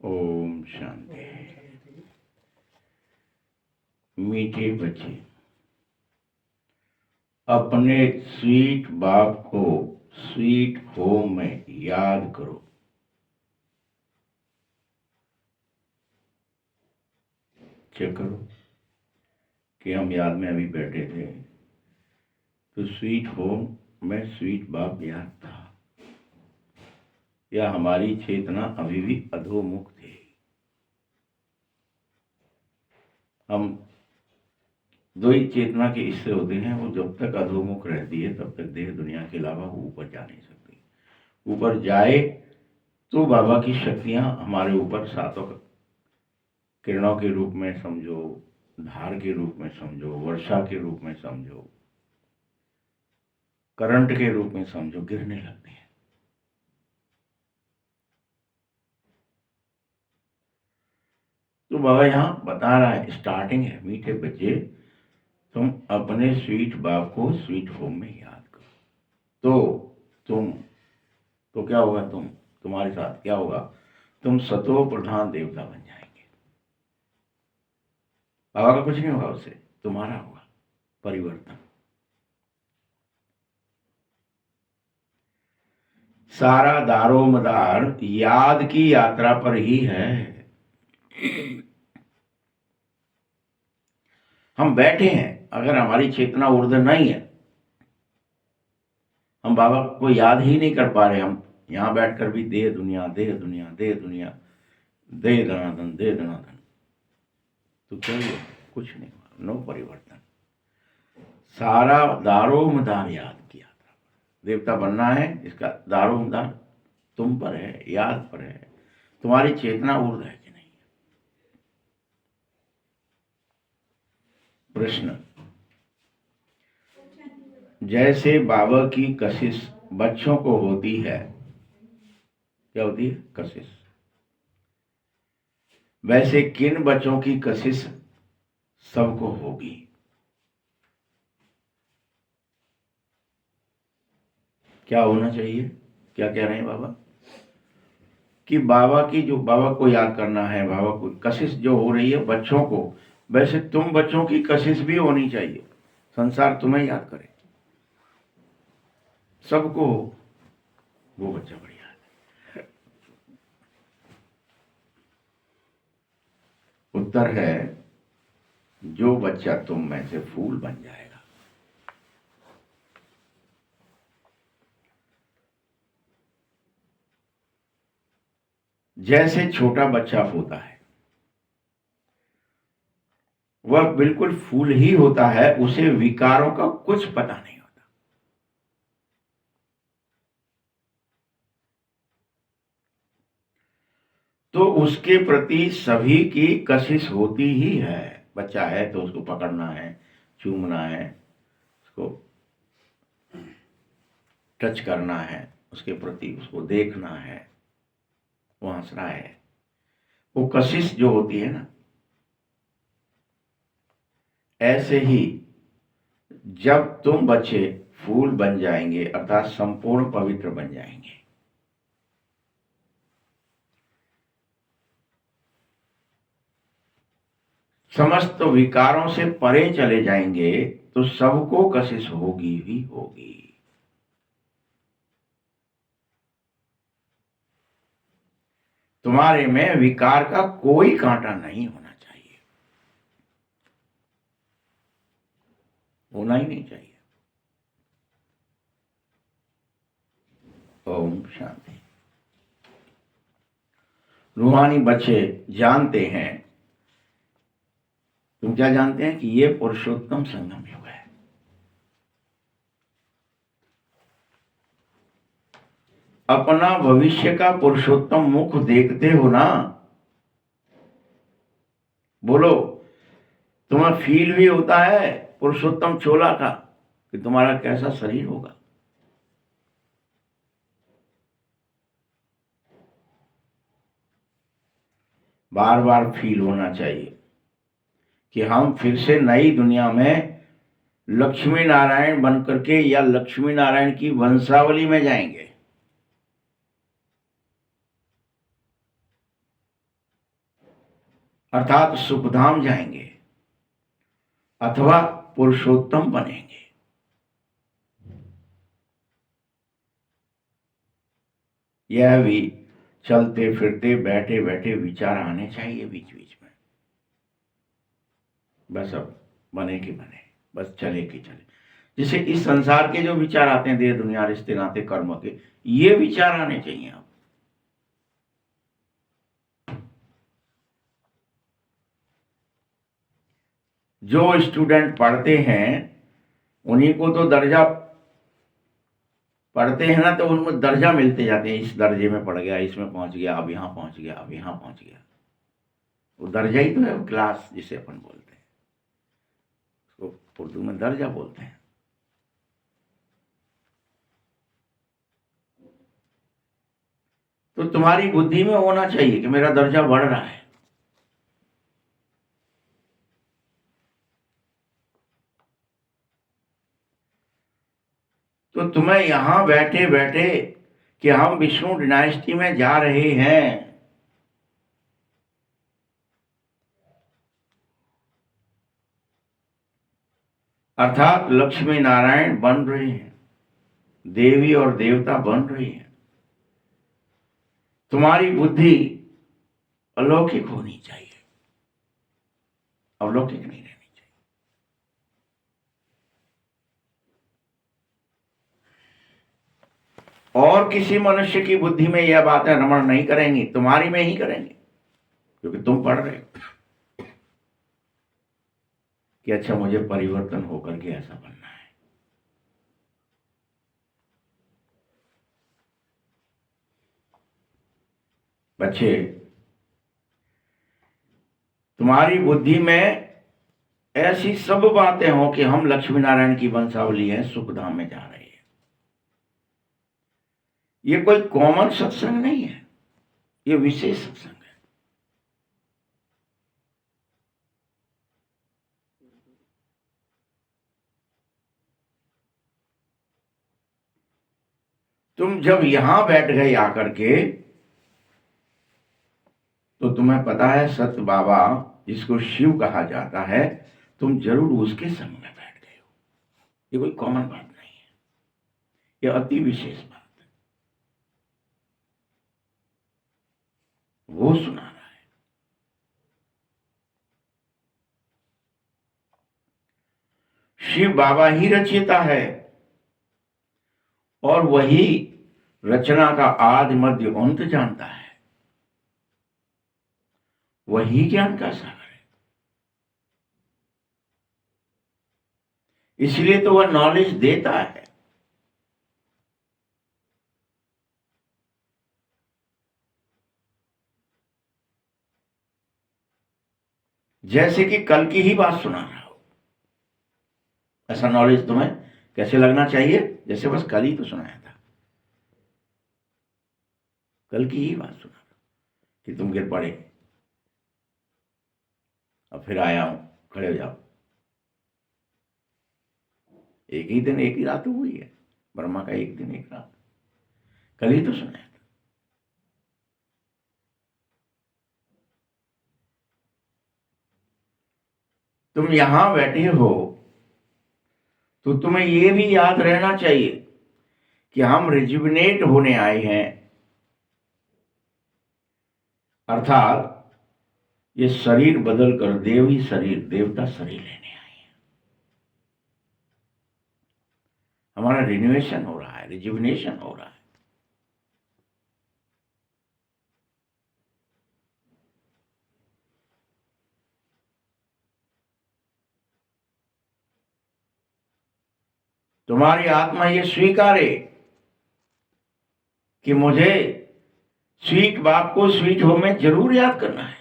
ओम शांति। मीठे बच्चे, अपने स्वीट बाप को स्वीट होम में याद करो। चेक करो कि हम याद में अभी बैठे थे तो स्वीट होम में स्वीट बाप याद था, या हमारी चेतना अभी भी अधोमुख थी। हम दो ही चेतना के हिस्से होते हैं, वो जब तक अधोमुख रहती है तब तक देह दुनिया के अलावा वो ऊपर जा नहीं सकती। ऊपर जाए तो बाबा की शक्तियां हमारे ऊपर सातों किरणों के रूप में समझो, धार के रूप में समझो, वर्षा के रूप में समझो, करंट के रूप में समझो, गिरने लगती है। तो बाबा यहाँ बता रहा है, स्टार्टिंग है, मीठे बच्चे तुम अपने स्वीट बाप को स्वीट होम में याद करो। तो क्या होगा, तुम्हारे साथ क्या होगा, तुम सतो प्रधान देवता बन जाएंगे। बाबा का कुछ नहीं होगा, उससे तुम्हारा होगा परिवर्तन। सारा दारोमदार याद की यात्रा पर ही है। हम बैठे हैं, अगर हमारी चेतना ऊर्ध्व नहीं है, हम बाबा को याद ही नहीं कर पा रहे। हम यहां बैठकर भी देह दुनिया, देह दुनिया, देह दुनिया, दे दनादन, दे दनादन, तो क्या हुआ? कुछ नहीं हुआ, नो परिवर्तन। सारा दारोमदार याद की यात्रा। देवता बनना है, इसका दारोमदार तुम पर है, याद पर है। तुम्हारी चेतना ऊर्ध्व है कि नहीं? प्रश्न, जैसे बाबा की कशिश बच्चों को होती है, क्या होती है? कशिश। वैसे किन बच्चों की कशिश सबको होगी? क्या होना चाहिए? क्या कह रहे हैं बाबा? कि बाबा की जो, बाबा को याद करना है, बाबा को कशिश जो हो रही है बच्चों को, वैसे तुम बच्चों की कशिश भी होनी चाहिए। संसार तुम्हें याद करे, सबको वो बच्चा बढ़िया है। उत्तर है, जो बच्चा तुम में से फूल बन जाएगा। जैसे छोटा बच्चा होता है, वह बिल्कुल फूल ही होता है, उसे विकारों का कुछ पता नहीं होता। तो उसके प्रति सभी की कशिश होती ही है। बच्चा है तो उसको पकड़ना है, चूमना है, उसको टच करना है, उसके प्रति उसको देखना है, वो हंस रहा है, वो कशिश जो होती है ना। ऐसे ही जब तुम बच्चे फूल बन जाएंगे, अर्थात संपूर्ण पवित्र बन जाएंगे, समस्त विकारों से परे चले जाएंगे, तो सबको कशिश होगी ही होगी। तुम्हारे में विकार का कोई कांटा नहीं होना चाहिए, होना ही नहीं चाहिए। ओम शांति। रूहानी बच्चे जानते हैं, तुम क्या जानते हैं? कि ये पुरुषोत्तम संगम युग है। अपना भविष्य का पुरुषोत्तम मुख देखते हो ना? बोलो, तुम्हें फील भी होता है पुरुषोत्तम चोला का कि तुम्हारा कैसा शरीर होगा? बार बार फील होना चाहिए कि हम फिर से नई दुनिया में लक्ष्मी नारायण बनकर के, या लक्ष्मी नारायण की वंशावली में जाएंगे। अर्थात सुखधाम जाएंगे अथवा पुरुषोत्तम बनेंगे। यह भी चलते फिरते बैठे बैठे विचार आने चाहिए बीच बीच में। बस अब बने कि बने, बस चले कि चले। जैसे इस संसार के जो विचार आते हैं, देह दुनिया रिश्ते नाते कर्म के, ये विचार आने चाहिए आप। जो स्टूडेंट पढ़ते हैं उन्हीं को तो दर्जा, पढ़ते हैं ना तो उनको दर्जा मिलते जाते हैं, इस दर्जे में पढ़ गया, इसमें पहुंच गया, अब यहां पहुंच गया, अब यहां पहुंच गया। वो दर्जा ही तो है, वो क्लास जिसे अपन बोलते हैं, उसको उर्दू में दर्जा बोलते हैं। तो तुम्हारी बुद्धि में होना चाहिए कि मेरा दर्जा बढ़ रहा है। तो तुम्हें यहां बैठे बैठे कि हम विष्णु डिनाइस्टी में जा रहे हैं, अर्थात लक्ष्मी नारायण बन रहे हैं, देवी और देवता बन रहे हैं, तुम्हारी बुद्धि अलौकिक होनी चाहिए, अवलौकिक नहीं रहनी चाहिए। और किसी मनुष्य की बुद्धि में यह बातें रमण नहीं करेंगी, तुम्हारी में ही करेंगे, क्योंकि तुम पढ़ रहे हो कि अच्छा मुझे परिवर्तन होकर के ऐसा बनना है। बच्चे, तुम्हारी बुद्धि में ऐसी सब बातें हो कि हम लक्ष्मी नारायण की वंशावली है, सुखधाम में जा रहे हैं। ये कोई कॉमन सत्संग नहीं है, ये विशेष सत्संग है। तुम जब यहां बैठ गए आकर के, तो तुम्हें पता है सत्य बाबा जिसको शिव कहा जाता है, तुम जरूर उसके संग में बैठ गए हो। ये कोई कॉमन बात नहीं है, ये अति विशेष बात है। वो सुना रहा है। शिव बाबा ही रचयिता है और वही रचना का आदि मध्य अंत जानता है, वही ज्ञान का सागर है। इसलिए तो वह नॉलेज देता है। जैसे कि कल की ही बात सुना रहा हो, ऐसा नॉलेज तुम्हें कैसे लगना चाहिए, जैसे बस कल ही तो सुनाया था, कल की ही बात सुना कि तुम गिर पड़े, अब फिर आया हूं, खड़े हो जाओ। एक ही दिन एक ही रात हुई है, ब्रह्मा का एक दिन एक रात, कल ही तो सुनाया था। तुम यहां बैठे हो तो तुम्हें यह भी याद रहना चाहिए कि हम रिजुविनेट होने आए हैं, अर्थात ये शरीर बदल कर देवी शरीर, देवता शरीर लेने आए हैं। हमारा रिन्यूएशन हो रहा है, रिजुविनेशन हो रहा है। तुम्हारी आत्मा ये स्वीकारे कि मुझे स्वीट बाप को स्वीट होम में जरूर याद करना है,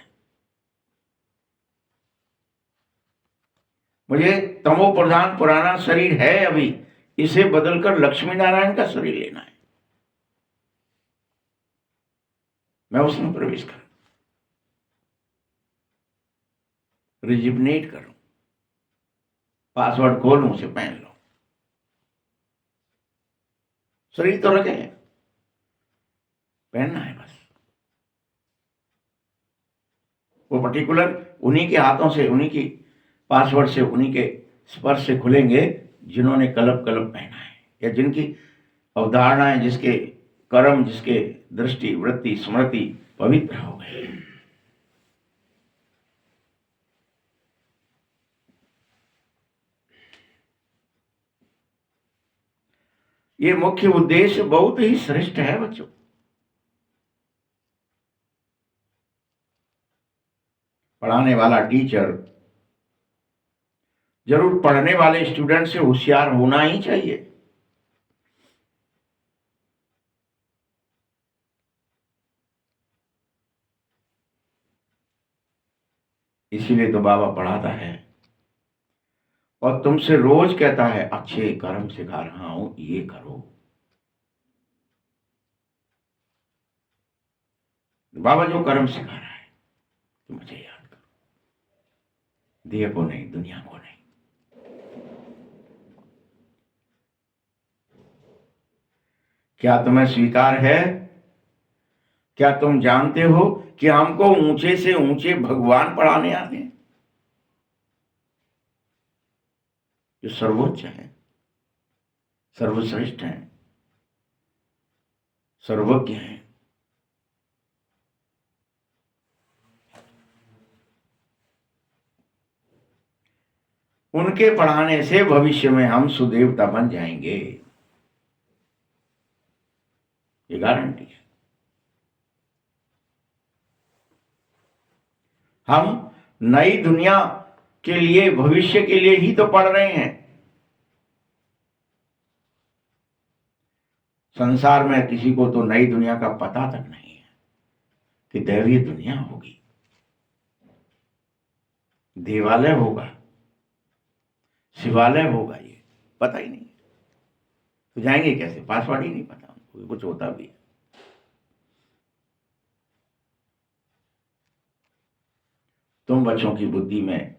मुझे तमो प्रधान पुराना शरीर है अभी, इसे बदलकर लक्ष्मी नारायण का शरीर लेना है, मैं उसमें प्रवेश करूं, रिजिवनेट करूं, पासवर्ड खोलूं, उसे पहन लो। शरीर तो रखे हैं, पहनना है बस। वो पर्टिकुलर उन्हीं के हाथों से, उन्हीं की पासवर्ड से, उन्हीं के स्पर्श से खुलेंगे जिन्होंने कलप कलप पहना है, या जिनकी अवधारणाएं, जिसके कर्म, जिसके दृष्टि, वृत्ति, स्मृति पवित्र हो गए। ये मुख्य उद्देश्य बहुत ही श्रेष्ठ है बच्चों। पढ़ाने वाला टीचर जरूर पढ़ने वाले स्टूडेंट से होशियार होना ही चाहिए। इसीलिए तो बाबा पढ़ाता है और तुमसे रोज कहता है अच्छे कर्म सिखा रहा हूं, ये करो। बाबा जो कर्म सिखा रहा है तो मुझे याद करो, दिए को नहीं, दुनिया को नहीं। क्या तुम्हें स्वीकार है? क्या तुम जानते हो कि हमको ऊंचे से ऊंचे भगवान पढ़ाने आते हैं, जो सर्वोच्च है, सर्वश्रेष्ठ हैं, सर्वज्ञ हैं। उनके पढ़ाने से भविष्य में हम सुदेवता बन जाएंगे, ये गारंटी है। हम नई दुनिया के लिए, भविष्य के लिए ही तो पढ़ रहे हैं। संसार में किसी को तो नई दुनिया का पता तक नहीं है कि दैवीय दुनिया होगी, देवालय होगा, शिवालय होगा, ये पता ही नहीं। तो जाएंगे कैसे? पासवर्ड ही नहीं पता उनको, कुछ होता भी है। तुम बच्चों की बुद्धि में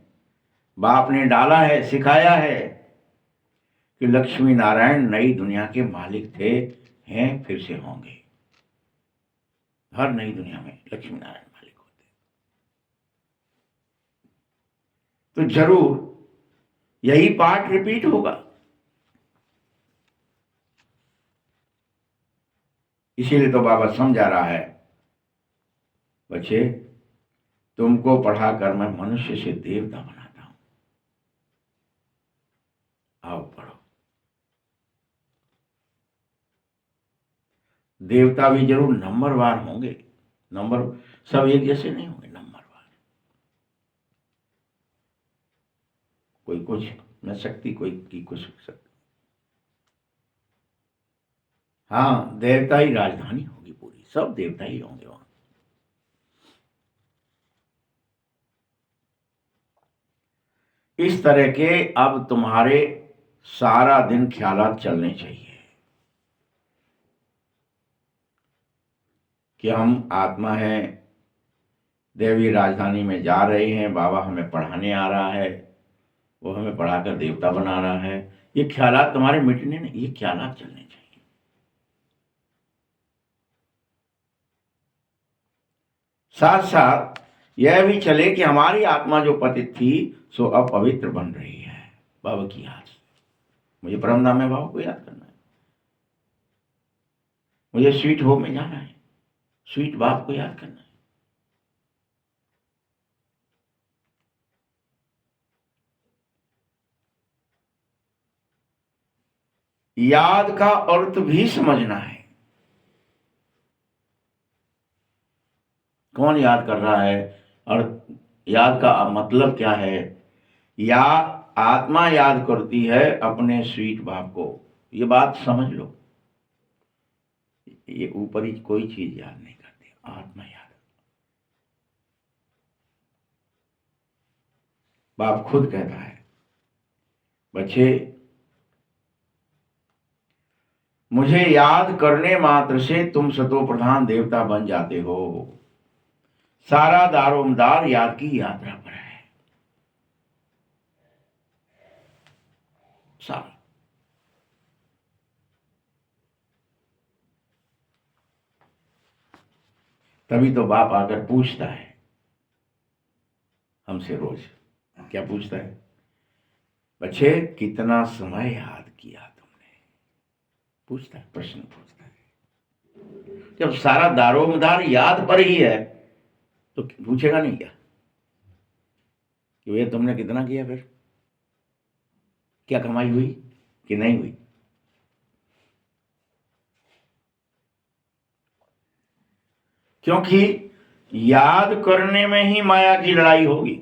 बाप ने डाला है, सिखाया है कि लक्ष्मी नारायण नई दुनिया के मालिक थे, हैं, फिर से होंगे। हर नई दुनिया में लक्ष्मी नारायण मालिक होते, तो जरूर यही पार्ट रिपीट होगा। इसीलिए तो बाबा समझा रहा है, बच्चे तुमको पढ़ाकर मैं मनुष्य से देवता बनाता हूं, आओ पढ़ो। देवता भी जरूर नंबरवार होंगे, नंबर सब एक जैसे नहीं होंगे, नंबरवार। कोई कुछ न शक्ति, कोई की कुछ शक्ति। हाँ, देवता ही राजधानी होगी पूरी, सब देवता ही होंगे वहां। इस तरह के अब तुम्हारे सारा दिन ख्यालात चलने चाहिए कि हम आत्मा है, देवी राजधानी में जा रहे हैं, बाबा हमें पढ़ाने आ रहा है, वो हमें पढ़ाकर देवता बना रहा है। ये ख्यालात तुम्हारे मिटने नहीं, ये ख्यालात चलने चाहिए। साथ साथ यह भी चले कि हमारी आत्मा जो पतित थी सो अब पवित्र बन रही है बाबा की याद से। मुझे परम धाम में बाबा को याद करना है, मुझे स्वीट होम में जाना है, स्वीट बाप को याद करना है। याद का अर्थ भी समझना है। कौन याद कर रहा है और याद का मतलब क्या है? या आत्मा याद करती है अपने स्वीट बाप को, ये बात समझ लो। ये ऊपरी कोई चीज याद नहीं करती, आत्मा याद। बाप खुद कहता है, बच्चे मुझे याद करने मात्र से तुम सतो प्रधान देवता बन जाते हो। सारा दारोमदार याद की यात्रा पर है, सारा। तभी तो बाप आकर पूछता है, हमसे रोज क्या पूछता है, बच्चे कितना समय याद किया तुमने, पूछता है, प्रश्न पूछता है। जब सारा दारोमदार याद पर ही है तो पूछेगा नहीं क्या कि ये तुमने कितना किया, फिर क्या कमाई हुई कि नहीं हुई। क्योंकि याद करने में ही माया की लड़ाई होगी।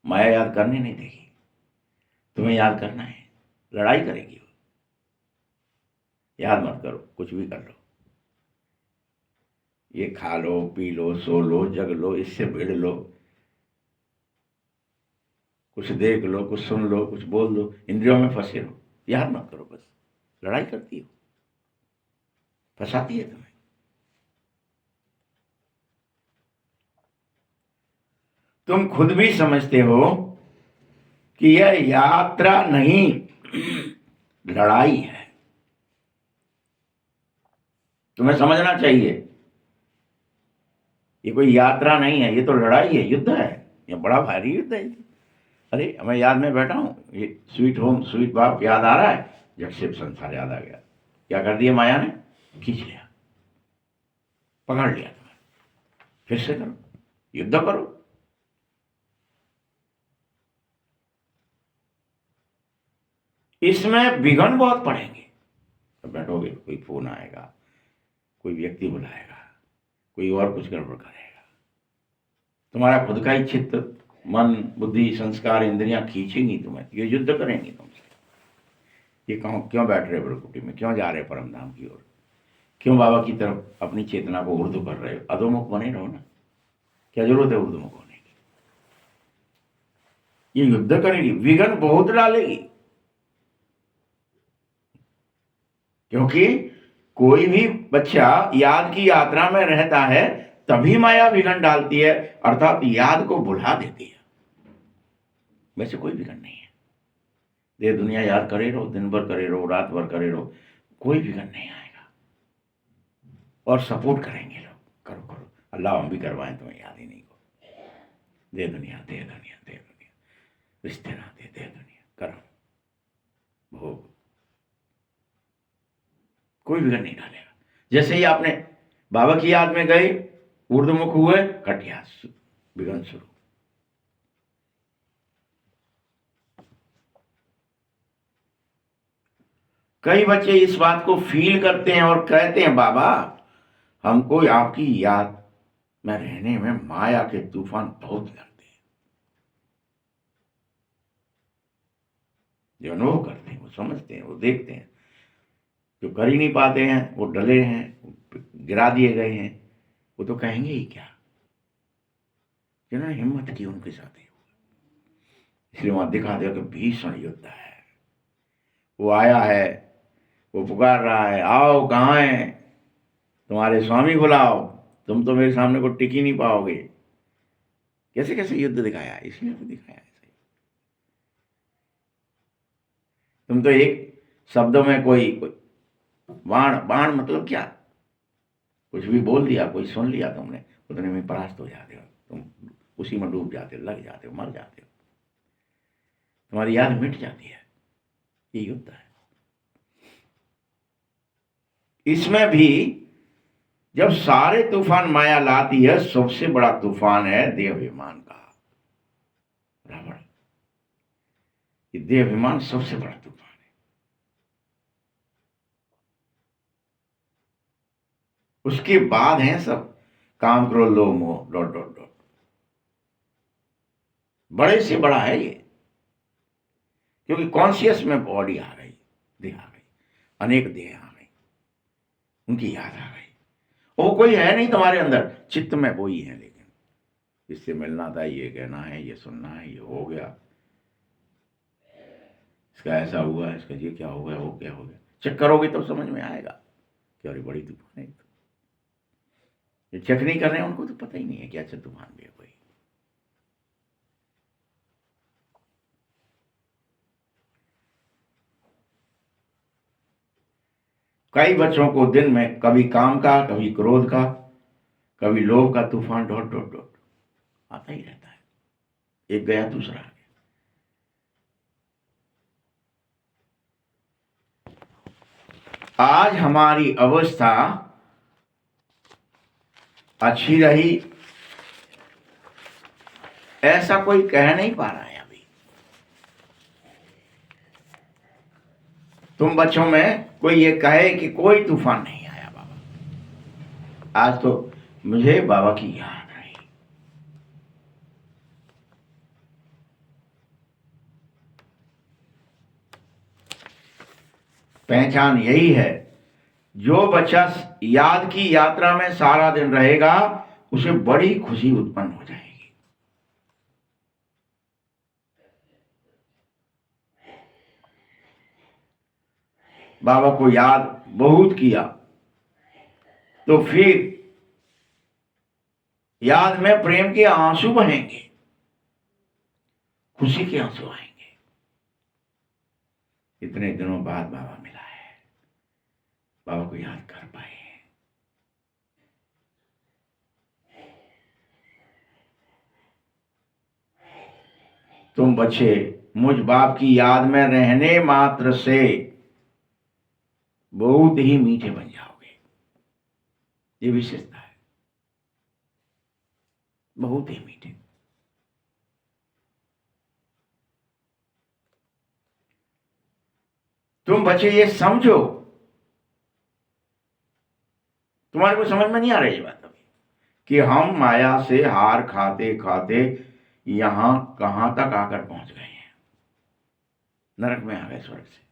माया याद करने नहीं देगी, तुम्हें याद करना है, लड़ाई करेगी वो। याद मत करो, कुछ भी कर लो, ये खा लो, पी लो, सो लो, जग लो, इससे भिड़ लो, कुछ देख लो, कुछ सुन लो, कुछ बोल लो, इंद्रियों में फंसे रहो, याद मत करो, बस लड़ाई करती हो, फंसाती है तुम्हें। तुम खुद भी समझते हो कि यह यात्रा नहीं, लड़ाई है। तुम्हें समझना चाहिए ये कोई यात्रा नहीं है, ये तो लड़ाई है, युद्ध है, ये बड़ा भारी युद्ध है। अरे मैं याद में बैठा हूं, ये स्वीट होम स्वीट बाप याद आ रहा है, जब से संसार याद आ गया, क्या कर दिया माया ने, खींच लिया, पकड़ लिया तुम्हें। फिर से करो, युद्ध करो। इसमें विघ्न बहुत पड़ेंगे। तो बैठोगे, कोई फोन आएगा, कोई व्यक्ति बुलाएगा, कोई और कुछ गड़बड़ करेगा, तुम्हारा खुद का ही चित्त, मन, बुद्धि, संस्कार, इंद्रियां खींचेंगी तुम्हें, ये युद्ध करेंगी तुमसे। ये कहो क्यों बैठ रहे ब्रह्मकुटी में, क्यों जा रहे परम धाम की ओर, क्यों बाबा की तरफ अपनी चेतना को उर्दू कर रहे हो, अधोमुख बने रहो ना, क्या जरूरत है उर्दुमुख होने की। ये युद्ध करेगी, विघ्न बहुत डालेगी। क्योंकि कोई भी बच्चा याद की यात्रा में रहता है तभी माया विघ्न डालती है, अर्थात याद को भुला देती है। वैसे कोई विघ्न नहीं है, देह दुनिया याद करे रहो, दिन भर करे रहो, रात भर करे रहो, कोई विघ्न नहीं आएगा। और सपोर्ट करेंगे लोग, करो करो, अल्लाह हम भी करवाएं तुम्हें याद ही नहीं को, दे दुनिया दे दुनिया दे दुनिया, रिश्ते नाते दे दुनिया, कर्म भोग, कोई विघ्न नहीं डालेगा। जैसे ही आपने बाबा की याद में गए, ऊर्ध्वमुख हुए, कटिया विघ्न शुरू। कई बच्चे इस बात को फील करते हैं और कहते हैं, बाबा हमको आपकी याद में रहने में माया के तूफान बहुत लगते हैं। जो अनुभव करते हैं, वो समझते हैं, वो देखते हैं। जो कर ही नहीं पाते हैं, वो डले हैं, गिरा दिए गए हैं, वो तो कहेंगे ही क्या। जिन्होंने हिम्मत की उनके साथ ही हुआ। इसलिए वहां दिखा दिया कि भीषण युद्ध है, वो आया है, वो पुकार रहा है, आओ कहाँ है, तुम्हारे स्वामी बुलाओ, तुम तो मेरे सामने को टिक ही नहीं पाओगे। कैसे कैसे युद्ध दिखाया, इसलिए तो दिखाया है। तुम तो एक शब्दों में कोई बाण, बाण मतलब क्या, कुछ भी बोल दिया, कोई सुन लिया तुमने, उतने में परास्त हो जाते हो तुम, उसी में डूब जाते हो, लग जाते हो, मर जाते हो, तुम्हारी याद मिट जाती है। ये युद्ध है। इसमें भी जब सारे तूफान माया लाती है, सबसे बड़ा तूफान है देहाभिमान का, रावण। ये देहाभिमान सबसे बड़ा तूफान है। उसके बाद है सब काम, क्रोध, लोभ, मोह, डॉट डॉट डॉट, बड़े से बड़ा है ये। क्योंकि कॉन्शियस में बॉडी आ गई, देह आ गई, अनेक देह आ गई, उनकी याद आ गई। वो कोई है नहीं तुम्हारे अंदर, चित्त में वो ही है, लेकिन इससे मिलना था, ये कहना है, ये सुनना है, ये हो गया, इसका ऐसा हुआ, इसका ये क्या हो गया, वो क्या हो गया। चेक करोगे तब समझ में आएगा कि अरे बड़ी तूफान है। तो ये चेक नहीं कर रहे हैं, उनको तो पता ही नहीं है कि अच्छा तूफान भी है कोई। कई बच्चों को दिन में कभी काम का, कभी क्रोध का, कभी लोभ का तूफान डॉट डॉट डॉट आता ही रहता है, एक गया दूसरा आ गया। आज हमारी अवस्था अच्छी रही ऐसा कोई कह नहीं पा रहा है अभी। तुम बच्चों में कोई ये कहे कि कोई तूफान नहीं आया बाबा, आज तो मुझे बाबा की याद रही। पहचान यही है, जो बच्चा याद की यात्रा में सारा दिन रहेगा उसे बड़ी खुशी उत्पन्न हो जाएगी। बाबा को याद बहुत किया तो फिर याद में प्रेम के आंसू बहेंगे, खुशी के आंसू आएंगे। इतने दिनों बाद बाबा मिला है, बाबा को याद कर पाए। तुम बच्चे मुझ बाप की याद में रहने मात्र से बहुत ही मीठे बन जाओगे, ये विशेषता है, बहुत ही मीठे। तुम बच्चे ये समझो, तुम्हारे को समझ में नहीं आ रही ये बात अभी, कि हम माया से हार खाते खाते यहां कहां तक आकर पहुंच गए हैं, नरक में आ गए स्वर्ग से।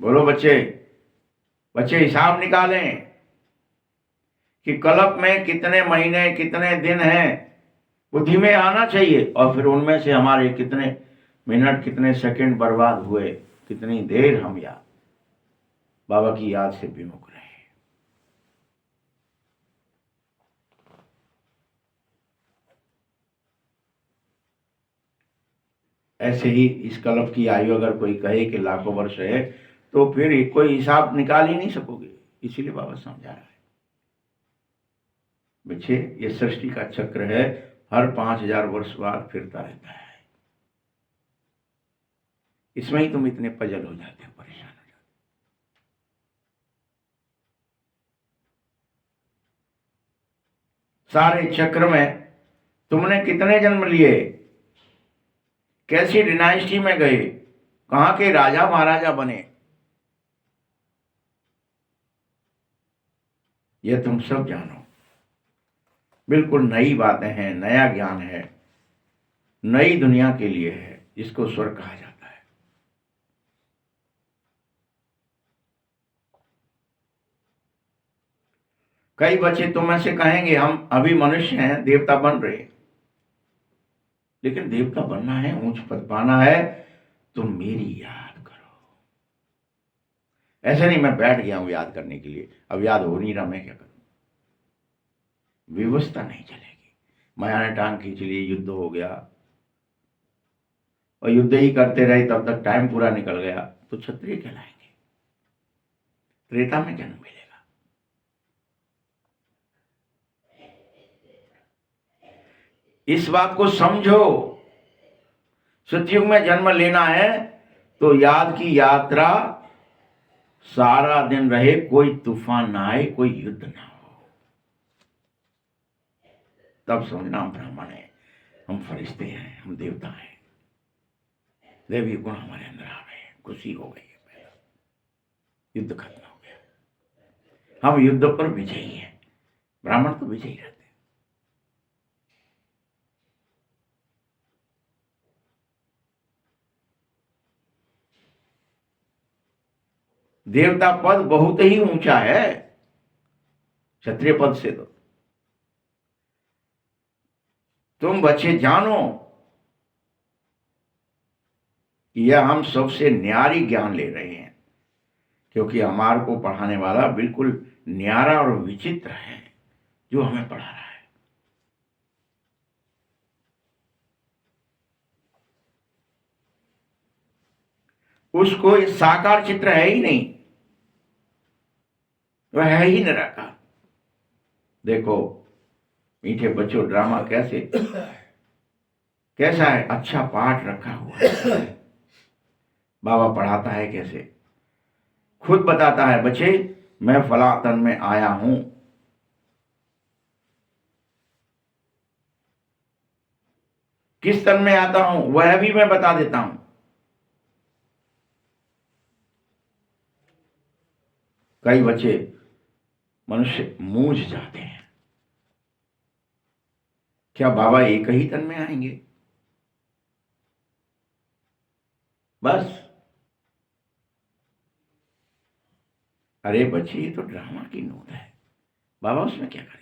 बोलो बच्चे, बच्चे हिसाब निकालें कि कल्प में कितने महीने कितने दिन हैं, बुद्धि में आना चाहिए, और फिर उनमें से हमारे कितने मिनट कितने सेकंड बर्बाद हुए, कितनी देर हम याद बाबा की याद से विमुख रहे। ऐसे ही इस कल्प की आयु अगर कोई कहे कि लाखों वर्ष है तो फिर कोई हिसाब निकाल ही नहीं सकोगे, इसीलिए बाबा समझा रहा है। बच्चे ये सृष्टि का चक्र है, हर 5000 वर्ष बाद फिरता रहता है, इसमें ही तुम इतने पजल हो जाते हो, परेशान हो जाते हो। सारे चक्र में तुमने कितने जन्म लिए, कैसी डिनाइस्टी में गए, कहां के राजा महाराजा बने, यह तुम सब जानो। बिल्कुल नई बातें हैं, नया ज्ञान है, नई दुनिया के लिए है, जिसको स्वर्ग कहा जाता है। कई बच्चे तुम में से कहेंगे हम अभी मनुष्य हैं, देवता बन रहे, लेकिन देवता बनना है, ऊंच पद पाना है तो मेरी याद करो। ऐसे नहीं मैं बैठ गया हूं याद करने के लिए, अब याद हो नहीं रहा, मैं क्या करूं, व्यवस्था नहीं चलेगी। माया ने टांग खींच ली, युद्ध हो गया, और युद्ध ही करते रहे तब तक टाइम पूरा निकल गया, तो क्षत्रिय कहलाएंगे, त्रेता में जन्म मिलेगा। इस बात को समझो, सतयुग में जन्म लेना है तो याद की यात्रा सारा दिन रहे, कोई तूफान ना आए, कोई युद्ध ना हो, तब समझना हम ब्राह्मण है, हम फरिश्ते हैं, हम देवता हैं, देवी गुण हमारे अंदर आ गए, खुशी हो गई है, पहला युद्ध खत्म हो गया, हम युद्ध पर विजयी हैं, ब्राह्मण तो विजयी रहते हैं। देवता पद बहुत ही ऊंचा है क्षत्रिय पद से, तो तुम बच्चे जानो कि यह हम सबसे न्यारी ज्ञान ले रहे हैं, क्योंकि हमारे को पढ़ाने वाला बिल्कुल न्यारा और विचित्र है जो हमें पढ़ा रहा है। उसको ये साकार चित्र है ही नहीं, वह है ही निराकार। देखो मीठे बच्चों, ड्रामा कैसा है, अच्छा पाठ रखा हुआ है। बाबा पढ़ाता है कैसे, खुद बताता है, बच्चे मैं फला तन में आया हूं। किस तन में आता हूं वह भी मैं बता देता हूं। कई बच्चे मनुष्य मूझ जाते हैं, क्या बाबा एक ही तन में आएंगे? बस। अरे बच्चे ये तो ड्रामा की नोट है, बाबा उसमें क्या करेगा?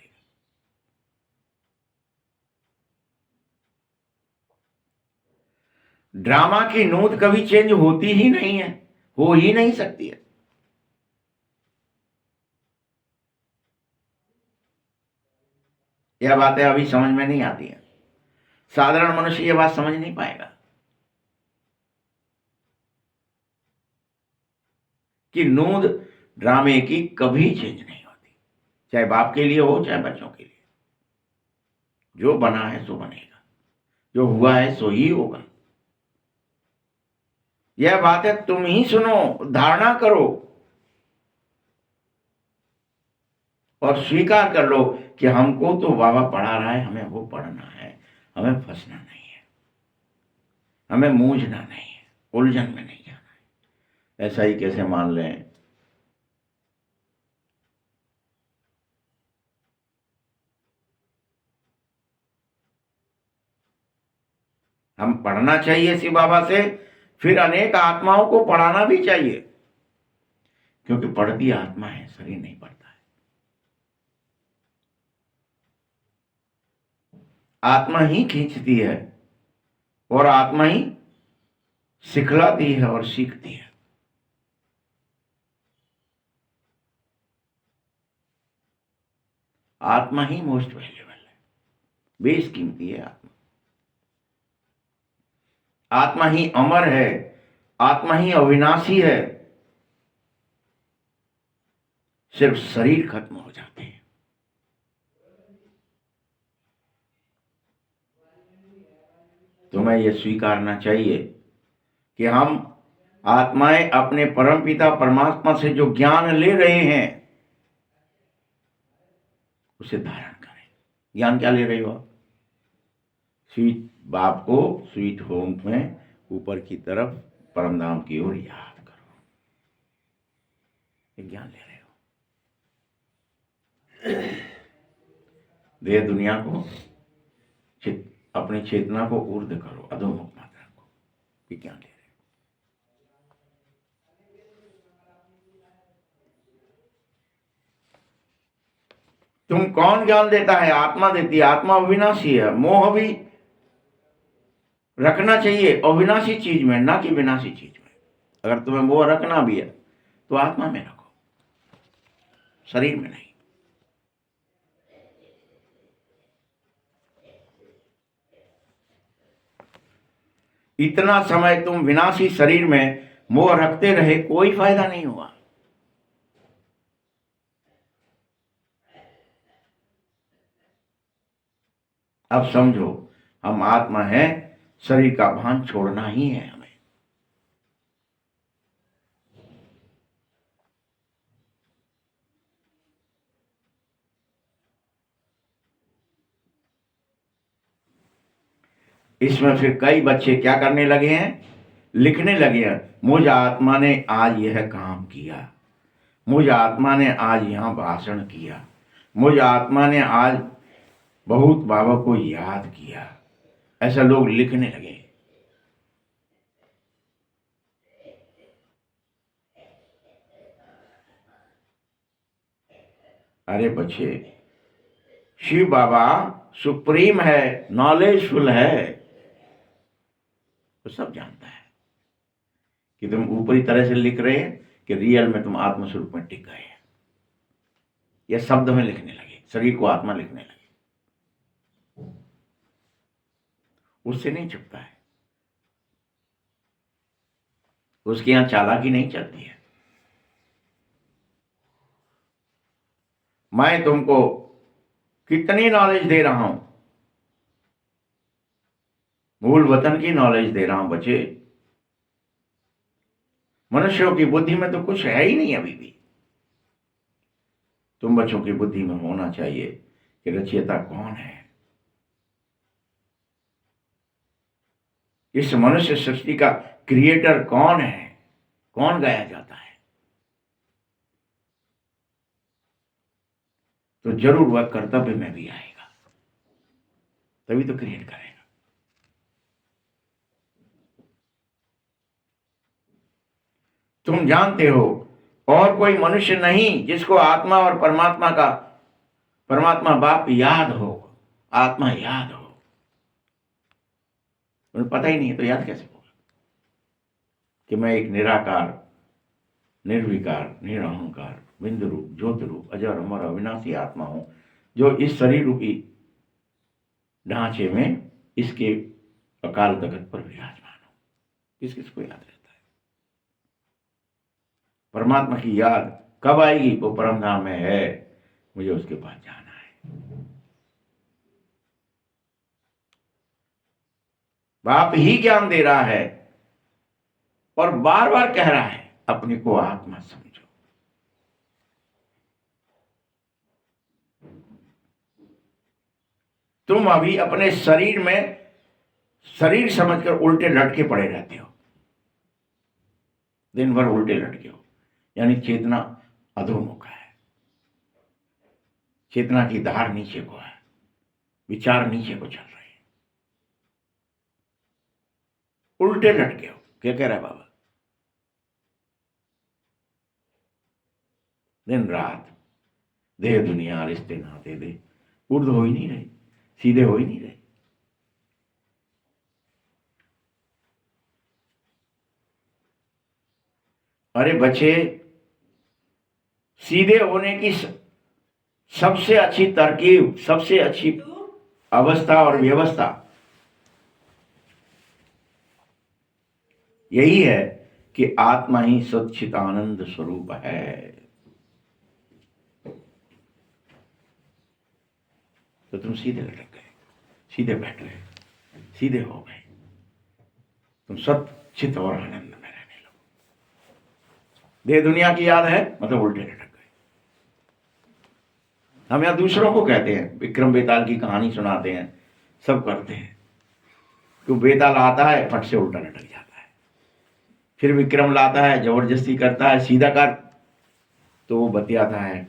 ड्रामा की नोट कभी चेंज होती ही नहीं है, हो ही नहीं सकती है। यह बातें अभी समझ में नहीं आती है, साधारण मनुष्य यह बात समझ नहीं पाएगा कि नूंद ड्रामे की कभी चेंज नहीं होती, चाहे बाप के लिए हो चाहे बच्चों के लिए। जो बना है सो बनेगा, जो हुआ है सो ही होगा। यह बातें तुम ही सुनो, धारणा करो और स्वीकार कर लो कि हमको तो बाबा पढ़ा रहा है, हमें वो पढ़ना है, हमें फंसना नहीं है, हमें मूझना नहीं है, उलझन में नहीं जाना है। ऐसा ही कैसे मान लें? हम पढ़ना चाहिए शिव बाबा से, फिर अनेक आत्माओं को पढ़ाना भी चाहिए, क्योंकि पढ़ती आत्मा है, शरीर नहीं पढ़ता है। आत्मा ही खींचती है और आत्मा ही सिखलाती है और सीखती है। आत्मा ही मोस्ट वैल्यूएबल है, बेशकीमती है आत्मा। आत्मा ही अमर है, आत्मा ही अविनाशी है। सिर्फ शरीर खत्म हो जाते हैं। तुम्हें यह स्वीकारना चाहिए कि हम आत्माएं अपने परमपिता परमात्मा से जो ज्ञान ले रहे हैं उसे धारण करें। ज्ञान क्या ले रहे हो आप? स्वीट बाप को स्वीट होम में ऊपर की तरफ परमधाम की ओर याद करो, ये ज्ञान ले रहे हो। देह दुनिया को अपनी चेतना को ऊर्ध्व करो, अधोमुख मत रखो, ये ज्ञान ले रहे हो। तुम कौन ज्ञान देता है? आत्मा देती है। आत्मा अविनाशी है। मोह भी रखना चाहिए अविनाशी चीज में, ना कि विनाशी चीज में। अगर तुम्हें मोह रखना भी है तो आत्मा में रखो, शरीर में नहीं। इतना समय तुम विनाशी शरीर में मोह रखते रहे, कोई फायदा नहीं हुआ। अब समझो, हम आत्मा हैं, शरीर का भान छोड़ना ही है हमें। इसमें फिर कई बच्चे क्या करने लगे हैं, लिखने लगे हैं, मुझ आत्मा ने आज यह काम किया, मुझ आत्मा ने आज यहां भाषण किया, मुझ आत्मा ने आज बहुत बाबा को याद किया। ऐसा लोग लिखने लगे। अरे बच्चे, शिव बाबा सुप्रीम है, नॉलेजफुल है, वो सब जानता है कि तुम ऊपरी तरह से लिख रहे हैं कि रियल में तुम आत्मस्वरूप में टिक गए हैं। यह शब्द में लिखने लगे, शरीर को आत्मा लिखने लगे, उससे नहीं छुपता है, उसके यहाँ चालाकी नहीं चलती है। मैं तुमको कितनी नॉलेज दे रहा हूं, मूल वतन की नॉलेज दे रहा हूं बच्चे। मनुष्यों की बुद्धि में तो कुछ है ही नहीं अभी भी। तुम बच्चों की बुद्धि में होना चाहिए कि रचयिता कौन है, इस मनुष्य सृष्टि का क्रिएटर कौन है, कौन गाया जाता है। तो जरूर वह कर्तव्य में भी आएगा, तभी तो क्रिएट करेगा। तुम जानते हो और कोई मनुष्य नहीं जिसको आत्मा और परमात्मा का, परमात्मा बाप याद हो, आत्मा याद हो। तुम्हें पता ही नहीं है तो याद कैसे होगा कि मैं एक निराकार, निर्विकार, निरहंकार, बिंदु रूप, ज्योति रूप, अजर अमर अविनाशी आत्मा हूं, जो इस शरीर रूपी ढांचे में इसके अकाल तखत पर विराजमान हूं। किस किस को याद रहता है? परमात्मा की याद कब आएगी? वो परम धाम में है, मुझे उसके पास जाना है। बाप ही ज्ञान दे रहा है और बार बार कह रहा है अपने को आत्मा समझो। तुम अभी अपने शरीर में शरीर समझकर उल्टे लटके पड़े रहते हो, दिन भर उल्टे लटके हो, यानी चेतना अधोमुख है, चेतना की धार नीचे को है, विचार नीचे को चल रहे हैं, उल्टे लटके हो। क्या कह रहा है बाबा? दिन रात देह दुनिया रिश्ते नाते दे, उर्द हो ही नहीं रहे, सीधे हो ही नहीं रहे। अरे बच्चे, सीधे होने की सबसे अच्छी तरकीब, सबसे अच्छी अवस्था और व्यवस्था यही है कि आत्मा ही सच्चित आनंद स्वरूप है। तो तुम सीधे लटक गए, सीधे बैठ गए, सीधे हो गए, तुम सच्चित और आनंद में रहने लगो। देह दुनिया की याद है मतलब उल्टे लटक गए। हम यहां दूसरों को कहते हैं, विक्रम बेताल की कहानी सुनाते हैं, सब करते हैं। क्यों? बेताल आता है, फट से उल्टा लटक जाता है, फिर विक्रम लाता है, जबरदस्ती करता है सीधा कर, तो वो बतियाता है,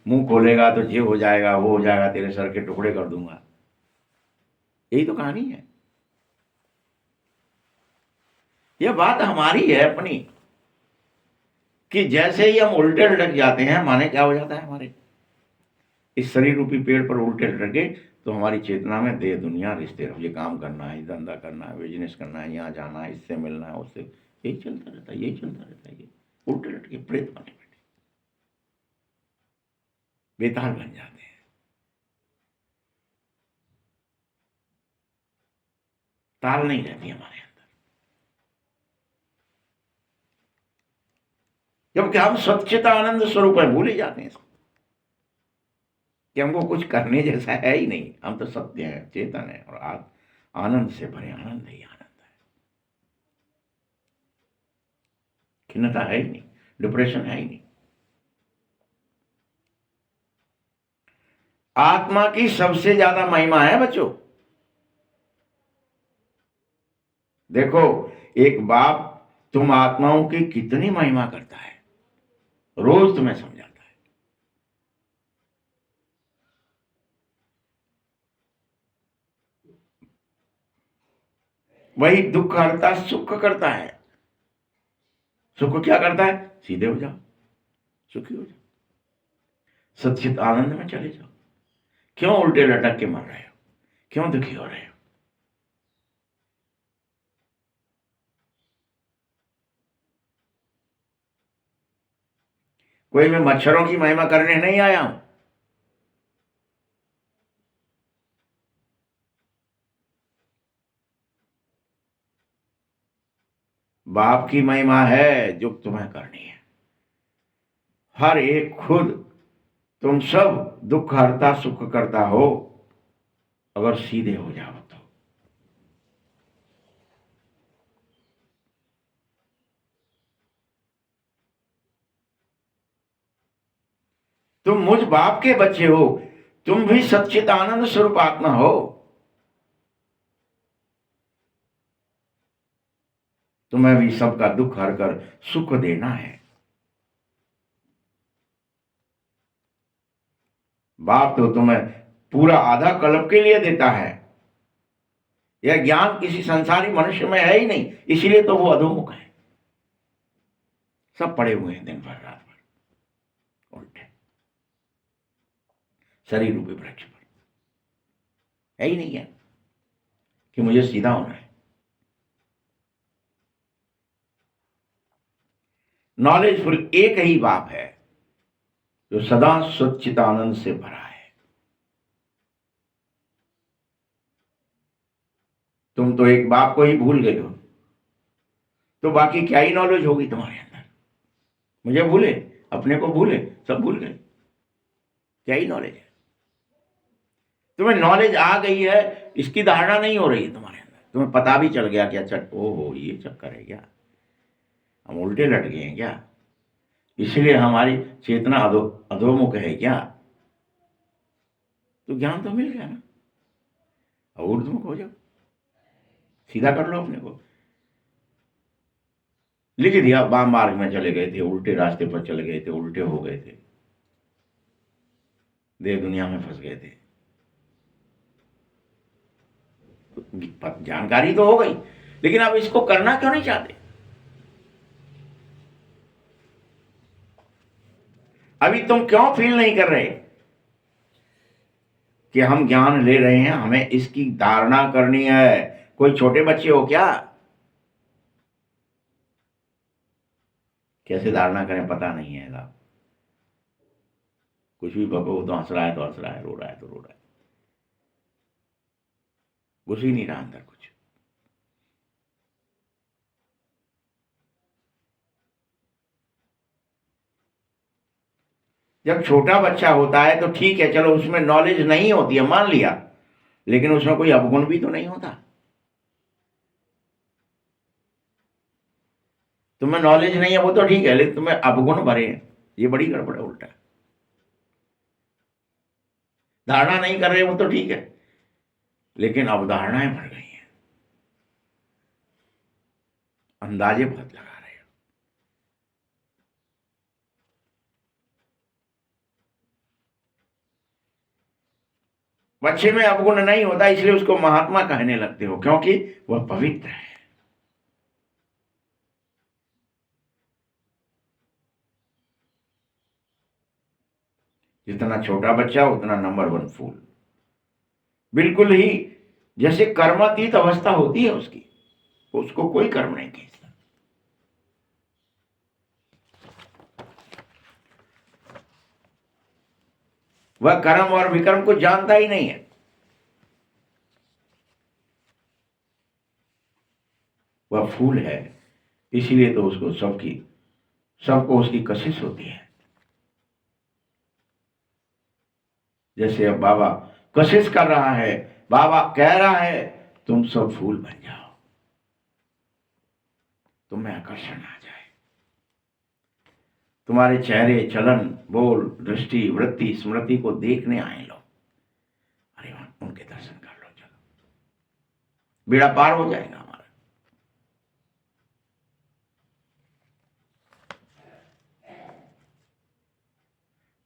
मुंह खोलेगा तो ये हो जाएगा, वो हो जाएगा, तेरे सर के टुकड़े कर दूंगा। यही तो कहानी है। यह बात हमारी है अपनी, कि जैसे ही हम उल्टे लटक जाते हैं, माने क्या हो जाता है, हमारे इस शरीर रूपी पेड़ पर उल्टे लटके तो हमारी चेतना में देह दुनिया रिश्ते, ये काम करना है, धंधा करना है, बिजनेस करना है, यहाँ जाना है, इससे मिलना है, उससे, यही चलता रहता है, यही चलता रहता है। ये उल्टे लटके प्रेत बने बैठे, बेताल बन जाते हैं। ताल नहीं रहती हमारे अंदर, जबकि हम सच्चित आनंद स्वरूप है, भूल ही जाते हैं इसको कि हमको कुछ करने जैसा है ही नहीं। हम तो सत्य है, चेतन है, और आनंद से भरे, आनंद ही आनंद है। खिन्नता है ही नहीं, डिप्रेशन है ही नहीं। आत्मा की सबसे ज्यादा महिमा है बच्चों। देखो, एक बाप तुम आत्माओं की कितनी महिमा करता है, रोज तुम्हें समझाता है। वही दुख हरता सुख करता है। सुख क्या करता है? सीधे हो जाओ, सुखी हो जाओ, सच्चित आनंद में चले जाओ। क्यों उल्टे लटक के मर रहे हो? क्यों दुखी हो रहे हो? कोई मैं मच्छरों की महिमा करने नहीं आया हूं। बाप की महिमा है जो तुम्हें करनी है। हर एक खुद, तुम सब दुख हरता सुख करता हो अगर सीधे हो जाओ तो। तुम मुझ बाप के बच्चे हो, तुम भी सच्चित आनंद स्वरूप आत्मा हो। तुम्हें भी सबका दुख हर कर सुख देना है। बाप तो तुम्हें पूरा आधा कल्प के लिए देता है। यह ज्ञान किसी संसारी मनुष्य में है ही नहीं, इसलिए तो वो अधोमुख है। सब पड़े हुए हैं दिन भर रात भर उल्टे शरीर रूपी वृक्ष पर। है ही नहीं है कि मुझे सीधा होना है। नॉलेजफुल एक ही बाप है जो सदा सच्चिदानंद से भरा है। तुम तो एक बाप को ही भूल गए हो, तो बाकी क्या ही नॉलेज होगी तुम्हारे अंदर। मुझे भूले, अपने को भूले, सब भूल गए, क्या ही नॉलेज है। तुम्हें नॉलेज आ गई है, इसकी धारणा नहीं हो रही है तुम्हारे अंदर। तुम्हें पता भी चल गया कि अच्छा ओहो ये चक्कर है क्या, हम उल्टे लट गए हैं क्या, इसलिए हमारी चेतना अधोमुख है क्या। तो ज्ञान तो मिल गया ना, अब ऊर्ध्वमुख हो जाओ, सीधा कर लो अपने को। लिख दिया, वाम मार्ग में चले गए थे, उल्टे रास्ते पर चले गए थे, उल्टे हो गए थे, देह दुनिया में फंस गए थे। तो जानकारी तो हो गई, लेकिन आप इसको करना क्यों नहीं चाहते। अभी तुम क्यों फील नहीं कर रहे कि हम ज्ञान ले रहे हैं, हमें इसकी धारणा करनी है। कोई छोटे बच्चे हो क्या, कैसे धारणा करें पता नहीं है साहब। कुछ भी बको तो हंस रहा है तो हंस रहा है, रो रहा है तो रो रहा है, घुस ही नहीं रहा अंदर कुछ। जब छोटा बच्चा होता है तो ठीक है, चलो उसमें नॉलेज नहीं होती है मान लिया, लेकिन उसमें कोई अवगुण भी तो नहीं होता। तुम्हें नॉलेज नहीं है वो तो ठीक है, लेकिन तुम्हें अवगुण भरे हैं, ये बड़ी गड़बड़ है उल्टा। धारणा नहीं कर रहे वो तो ठीक है, लेकिन अवधारणाएं भर गई हैं, अंदाजे बहुत लगा रहे हो। बच्चे में अवगुण नहीं होता, इसलिए उसको महात्मा कहने लगते हो, क्योंकि वह पवित्र है। जितना छोटा बच्चा उतना नंबर वन फूल, बिल्कुल ही जैसे कर्मातीत अवस्था होती है उसकी, उसको कोई कर्म नहीं खींचता। वह कर्म और विकर्म को जानता ही नहीं है। वह फूल है, इसीलिए तो उसको सबको उसकी कशिश होती है। जैसे अब बाबा कशिश कर रहा है, बाबा कह रहा है तुम सब फूल बन जाओ, तुम्हें आकर्षण आ जाए, तुम्हारे चेहरे चलन बोल दृष्टि वृत्ति स्मृति को देखने आए लोग, अरे वहां उनके दर्शन कर लो, चलो बेड़ा पार हो जाएगा हमारा।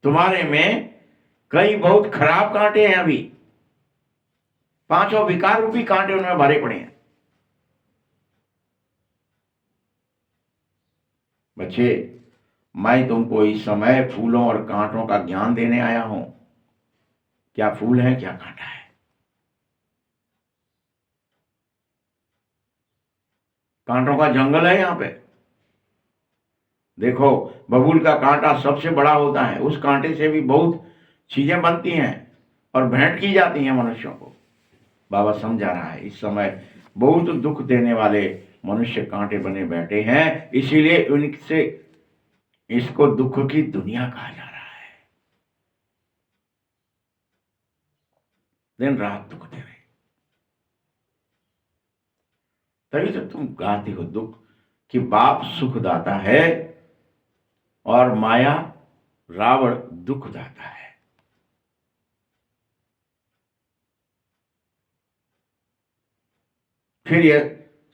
तुम्हारे में कई बहुत खराब कांटे हैं, अभी पांचों विकार रूपी कांटे उनमें भरे पड़े हैं। बच्चे, मैं तुमको इस समय फूलों और कांटों का ज्ञान देने आया हूं। क्या फूल है क्या कांटा है। कांटों का जंगल है यहां पे। देखो, बबूल का कांटा सबसे बड़ा होता है, उस कांटे से भी बहुत चीजें बनती हैं और भेंट की जाती हैं मनुष्यों को। बाबा समझा रहा है इस समय बहुत दुख देने वाले मनुष्य कांटे बने बैठे हैं, इसीलिए उनसे इसको दुख की दुनिया कहा जा रहा है। दिन रात दुख दे रहे, तभी तो तुम गाते हो दुख कि बाप सुखदाता है और माया रावण दुखदाता है। फिर ये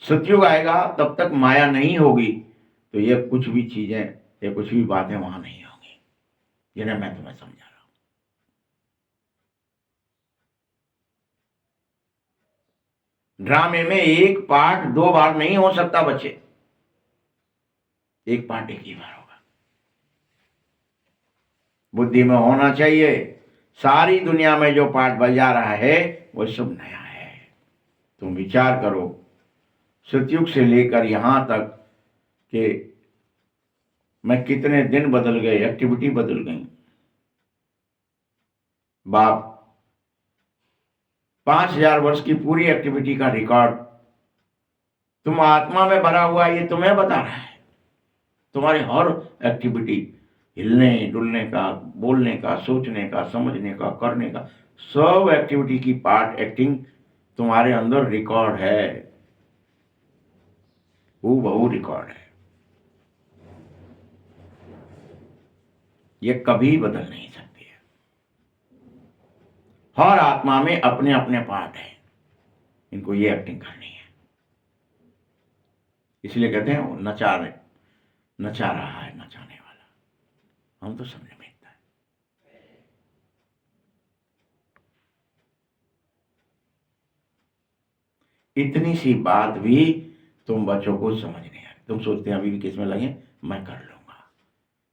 सतयुग आएगा, तब तक माया नहीं होगी, तो ये कुछ भी चीजें, ये कुछ भी बातें वहां नहीं होंगी जिन्हें मैं तुम्हें समझा रहा हूं। ड्रामे में एक पार्ट दो बार नहीं हो सकता बच्चे, एक पार्ट एक ही बार होगा। बुद्धि में होना चाहिए, सारी दुनिया में जो पार्ट बजा रहा है वो सब नया है। तुम विचार करो, सतयुग से लेकर यहां तक कि मैं कितने दिन बदल गए, एक्टिविटी बदल गई। बाप 5000 वर्ष की पूरी एक्टिविटी का रिकॉर्ड तुम आत्मा में भरा हुआ, ये तुम्हें बता रहा है। तुम्हारी हर एक्टिविटी, हिलने डुलने का, बोलने का, सोचने का, समझने का, करने का, सब एक्टिविटी की पार्ट एक्टिंग तुम्हारे अंदर रिकॉर्ड है, हूबहू रिकॉर्ड है। ये कभी बदल नहीं सकती है। हर आत्मा में अपने अपने पार्ट है, इनको ये एक्टिंग करनी है। इसलिए कहते हैं वो नचा रहा है नचाने वाला। हम तो समझ में आता है। इतनी सी बात भी तुम बच्चों को समझ नहीं आ रही। तुम सोचते हैं अभी भी किस में लगे, मैं कर लूंगा,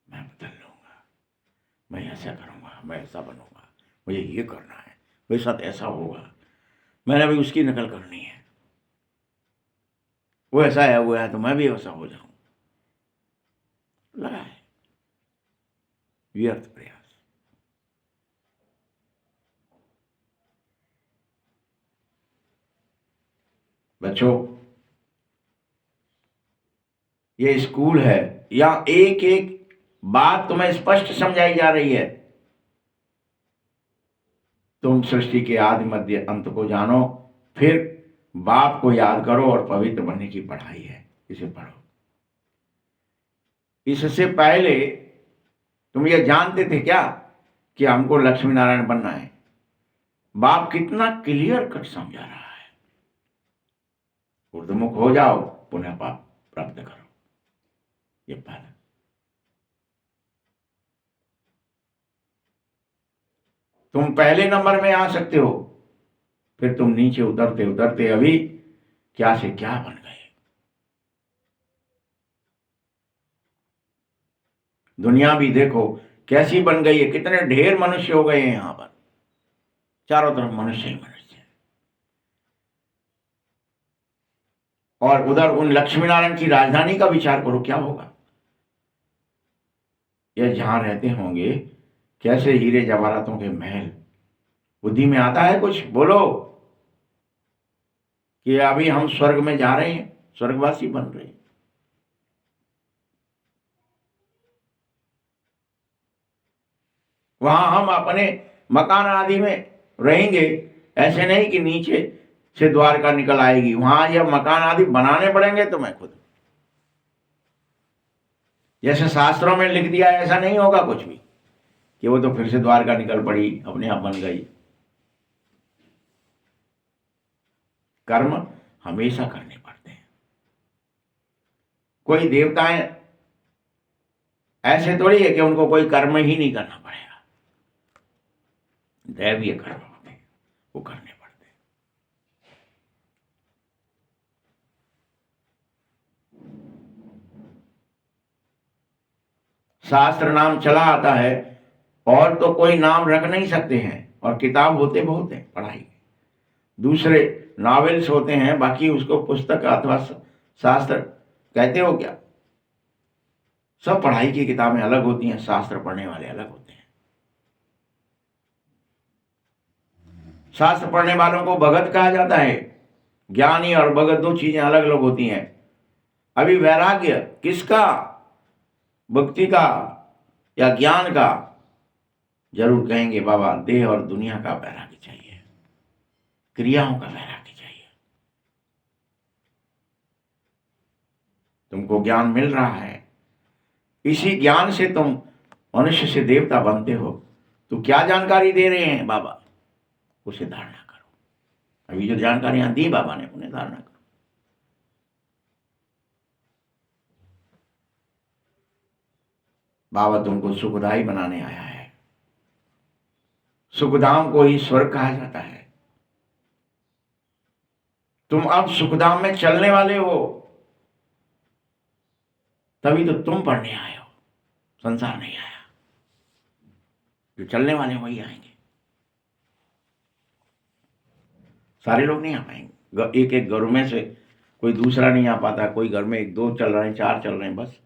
मैं बदल लूंगा, मैं ऐसा करूंगा, मैं ऐसा बनूंगा, मुझे ये करना है, मेरे साथ ऐसा होगा, मैंने अभी उसकी नकल करनी है, वो ऐसा है वो है तो मैं भी वैसा हो जाऊं। लगा है व्यर्थ प्रयास। बच्चों, ये स्कूल है, या एक एक बात तुम्हें स्पष्ट समझाई जा रही है। तुम सृष्टि के आदि मध्य अंत को जानो, फिर बाप को याद करो और पवित्र बनने की पढ़ाई है, इसे पढ़ो। इससे पहले तुम ये जानते थे क्या कि हमको लक्ष्मी नारायण बनना है? बाप कितना क्लियर कट समझा रहा है। ऊर्ध्वमुख हो जाओ, पुनः पाप प्राप्त करो, ये पहला। तुम पहले नंबर में आ सकते हो, फिर तुम नीचे उतरते उतरते अभी क्या से क्या बन गए। दुनिया भी देखो कैसी बन गई है, कितने ढेर मनुष्य हो गए हैं यहां पर, चारों तरफ मनुष्य ही मनुष्य। और उधर उन लक्ष्मी नारायण की राजधानी का विचार करो, क्या होगा। ये जहां रहते होंगे कैसे हीरे जवाहरातों के महल। बुद्धि में आता है कुछ? बोलो कि अभी हम स्वर्ग में जा रहे हैं, स्वर्गवासी बन रहे हैं। वहां हम अपने मकान आदि में रहेंगे, ऐसे नहीं कि नीचे से द्वारका निकल आएगी। वहां यह मकान आदि बनाने पड़ेंगे तुम्हें खुद। जैसे शास्त्रों में लिख दिया ऐसा नहीं होगा कुछ भी कि वो तो फिर से द्वारका निकल पड़ी, अपने आप बन गई। कर्म हमेशा करने पड़ते हैं। कोई देवताएं ऐसे थोड़ी है कि उनको कोई कर्म ही नहीं करना पड़ेगा। दैवीय कर्म होते हैं, वो करने पड़ते हैं। शास्त्र नाम चला आता है और तो कोई नाम रख नहीं सकते हैं, और किताब होते बहुत हैं पढ़ाई। दूसरे नॉवेल्स होते हैं, बाकी उसको पुस्तक अथवा शास्त्र कहते हो क्या? सब पढ़ाई की किताबें अलग होती हैं, शास्त्र पढ़ने वाले अलग होते हैं। शास्त्र पढ़ने वालों को भगत कहा जाता है। ज्ञानी और भगत दो चीजें अलग अलग होती हैं। अभी वैराग्य किसका? भक्ति का या ज्ञान का? जरूर कहेंगे बाबा देह और दुनिया का वैराग्य चाहिए, क्रियाओं का वैराग्य चाहिए। तुमको ज्ञान मिल रहा है, इसी ज्ञान से तुम मनुष्य से देवता बनते हो, तो क्या जानकारी दे रहे हैं बाबा? उसे धारणा करो। अभी जो जानकारियां दी बाबा ने उन्हें धारणा करो। बाबा तुमको सुखदाई बनाने आया है। सुखधाम को ही स्वर्ग कहा जाता है। तुम अब सुखधाम में चलने वाले हो, तभी तो तुम पढ़ने आए हो, संसार नहीं आया। जो चलने वाले वही आएंगे, सारे लोग नहीं आ पाएंगे। एक एक घरों में से कोई दूसरा नहीं आ पाता, कोई घर में एक दो चल रहे हैं, चार चल रहे हैं, बस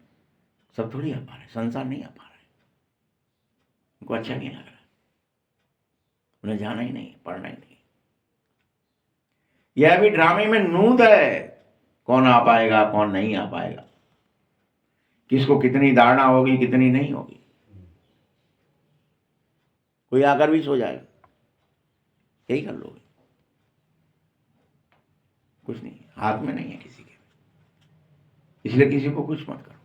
सब थोड़ी आ पा रहे, संसार नहीं आ पा रहे, उनको अच्छा नहीं लग रहा, उन्हें जाना ही नहीं, पढ़ना ही नहीं। यह भी ड्रामे में नूद है, कौन आ पाएगा कौन नहीं आ पाएगा, किसको कितनी धारणा होगी कितनी नहीं होगी। कोई आकर भी सो जाएगा, यही कर लोगे, कुछ नहीं हाथ में नहीं है किसी के, इसलिए किसी को कुछ मत करो,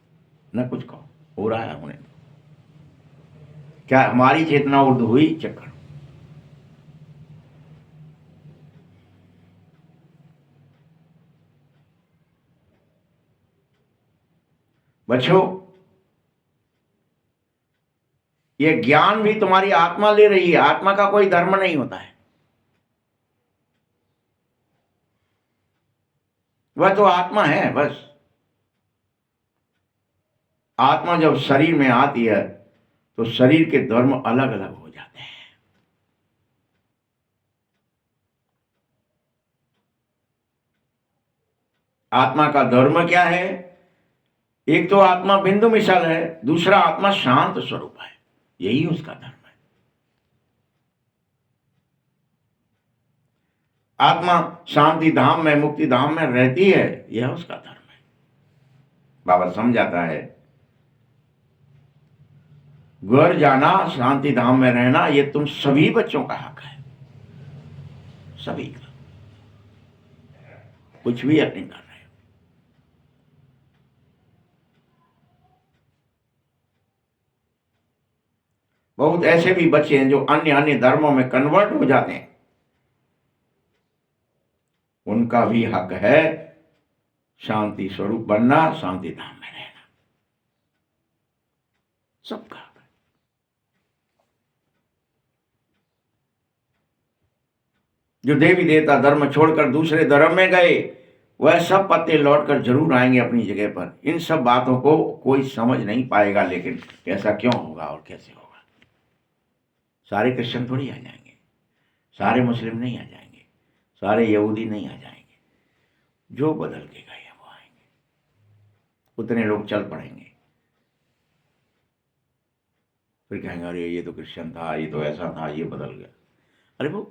न कुछ कहो, हो रहा है होने दो। क्या हमारी चेतना उर्द हुई? चक्कर। बच्चों, ये ज्ञान भी तुम्हारी आत्मा ले रही है, आत्मा का कोई धर्म नहीं होता है, वह तो आत्मा है बस। आत्मा जब शरीर में आती है तो शरीर के धर्म अलग अलग हो जाते हैं। आत्मा का धर्म क्या है? एक तो आत्मा बिंदु मिसाल है, दूसरा आत्मा शांत स्वरूप है, यही उसका धर्म है। आत्मा शांति धाम में, मुक्ति धाम में रहती है, यह उसका धर्म है। बाबा समझाता है, घर जाना, शांति धाम में रहना, यह तुम सभी बच्चों का हक है, सभी का, कुछ भी हक नहीं कर रहे। बहुत ऐसे भी बच्चे हैं जो अन्य अन्य धर्मों में कन्वर्ट हो जाते हैं, उनका भी हक है शांति स्वरूप बनना, शांति धाम में रहना, सबका हक है। जो देवी देवता धर्म छोड़कर दूसरे धर्म में गए, वह सब पत्ते लौटकर जरूर आएंगे अपनी जगह पर। इन सब बातों को कोई समझ नहीं पाएगा, लेकिन ऐसा क्यों होगा और कैसे होगा? सारे क्रिश्चियन थोड़ी आ जाएंगे, सारे मुस्लिम नहीं आ जाएंगे, सारे यहूदी नहीं आ जाएंगे। जो बदल के गए वो आएंगे, उतने लोग चल पड़ेंगे, फिर कहेंगे अरे ये तो क्रिश्चियन था, ये तो ऐसा था, ये बदल गया। अरे वो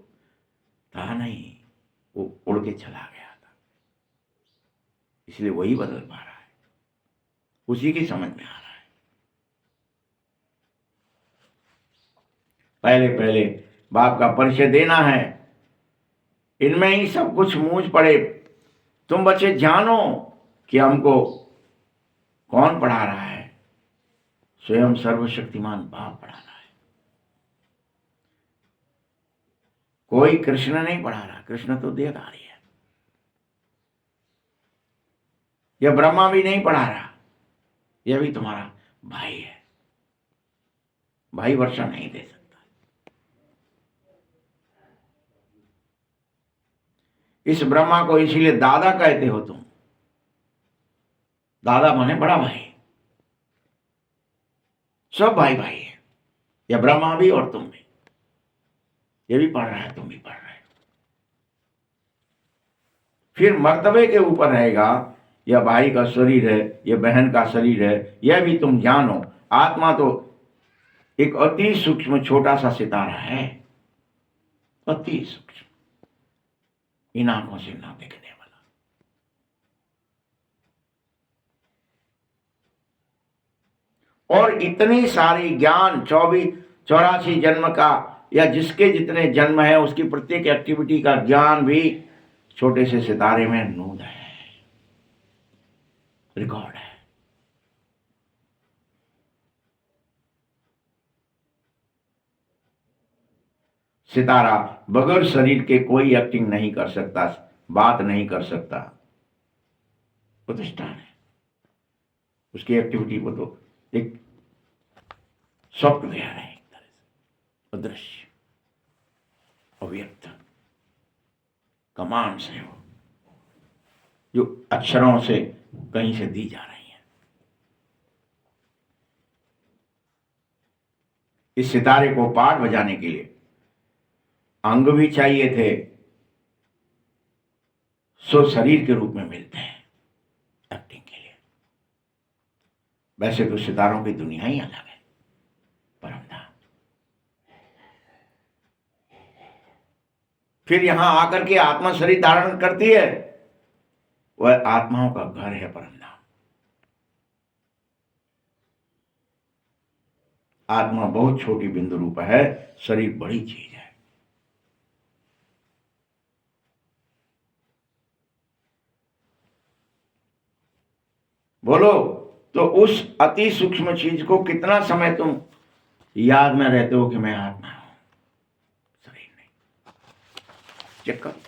था नहीं, वो उड़ के चला गया था, इसलिए वही बदल पा रहा है, उसी की समझ में आ रहा है। पहले पहले बाप का परिचय देना है, इनमें ही सब कुछ मूंझ पड़े। तुम बच्चे जानो कि हमको कौन पढ़ा रहा है, स्वयं सर्वशक्तिमान बाप पढ़ा रहा है। कोई कृष्ण नहीं पढ़ा रहा, कृष्ण तो देहधारी है। यह ब्रह्मा भी नहीं पढ़ा रहा, यह भी तुम्हारा भाई है, भाई वर्षा नहीं दे सकता। इस ब्रह्मा को इसीलिए दादा कहते हो तुम, दादा माने बड़ा भाई, सब भाई भाई है, यह ब्रह्मा भी और तुम भी, ये भी पढ़ रहा है, तुम भी पढ़ रहे हो। फिर मर्तबे के ऊपर रहेगा, यह भाई का शरीर है, यह बहन का शरीर है, यह भी तुम जानो। आत्मा तो एक अति सूक्ष्म छोटा सा सितारा है, अति सूक्ष्म, इन आंखों से ना देखने वाला। और इतनी सारी ज्ञान 24-84 जन्म का या जिसके जितने जन्म है उसकी प्रत्येक एक्टिविटी का ज्ञान भी छोटे से सितारे में नूद है, रिकॉर्ड है। सितारा बगैर शरीर के कोई एक्टिंग नहीं कर सकता, बात नहीं कर सकता, प्रतिष्ठान है उसकी एक्टिविटी को, तो एक सॉफ्टवेयर है, एक तरह से अदृश्य अव्यक्त कमांड्स है वो, जो अक्षरों से कहीं से दी जा रही है। इस सितारे को पाठ बजाने के लिए अंग भी चाहिए थे, सो शरीर के रूप में मिलते हैं एक्टिंग के लिए। वैसे तो सितारों की दुनिया ही अलग है, परमधाम। फिर यहां आकर के आत्मा शरीर धारण करती है, वह आत्माओं का घर है परमधाम। आत्मा बहुत छोटी बिंदु रूप है, शरीर बड़ी चीज है। बोलो, तो उस अति सूक्ष्म चीज को कितना समय तुम याद में रहते हो कि मैं आत्मा हूं, शरीर नहीं। चेक करो।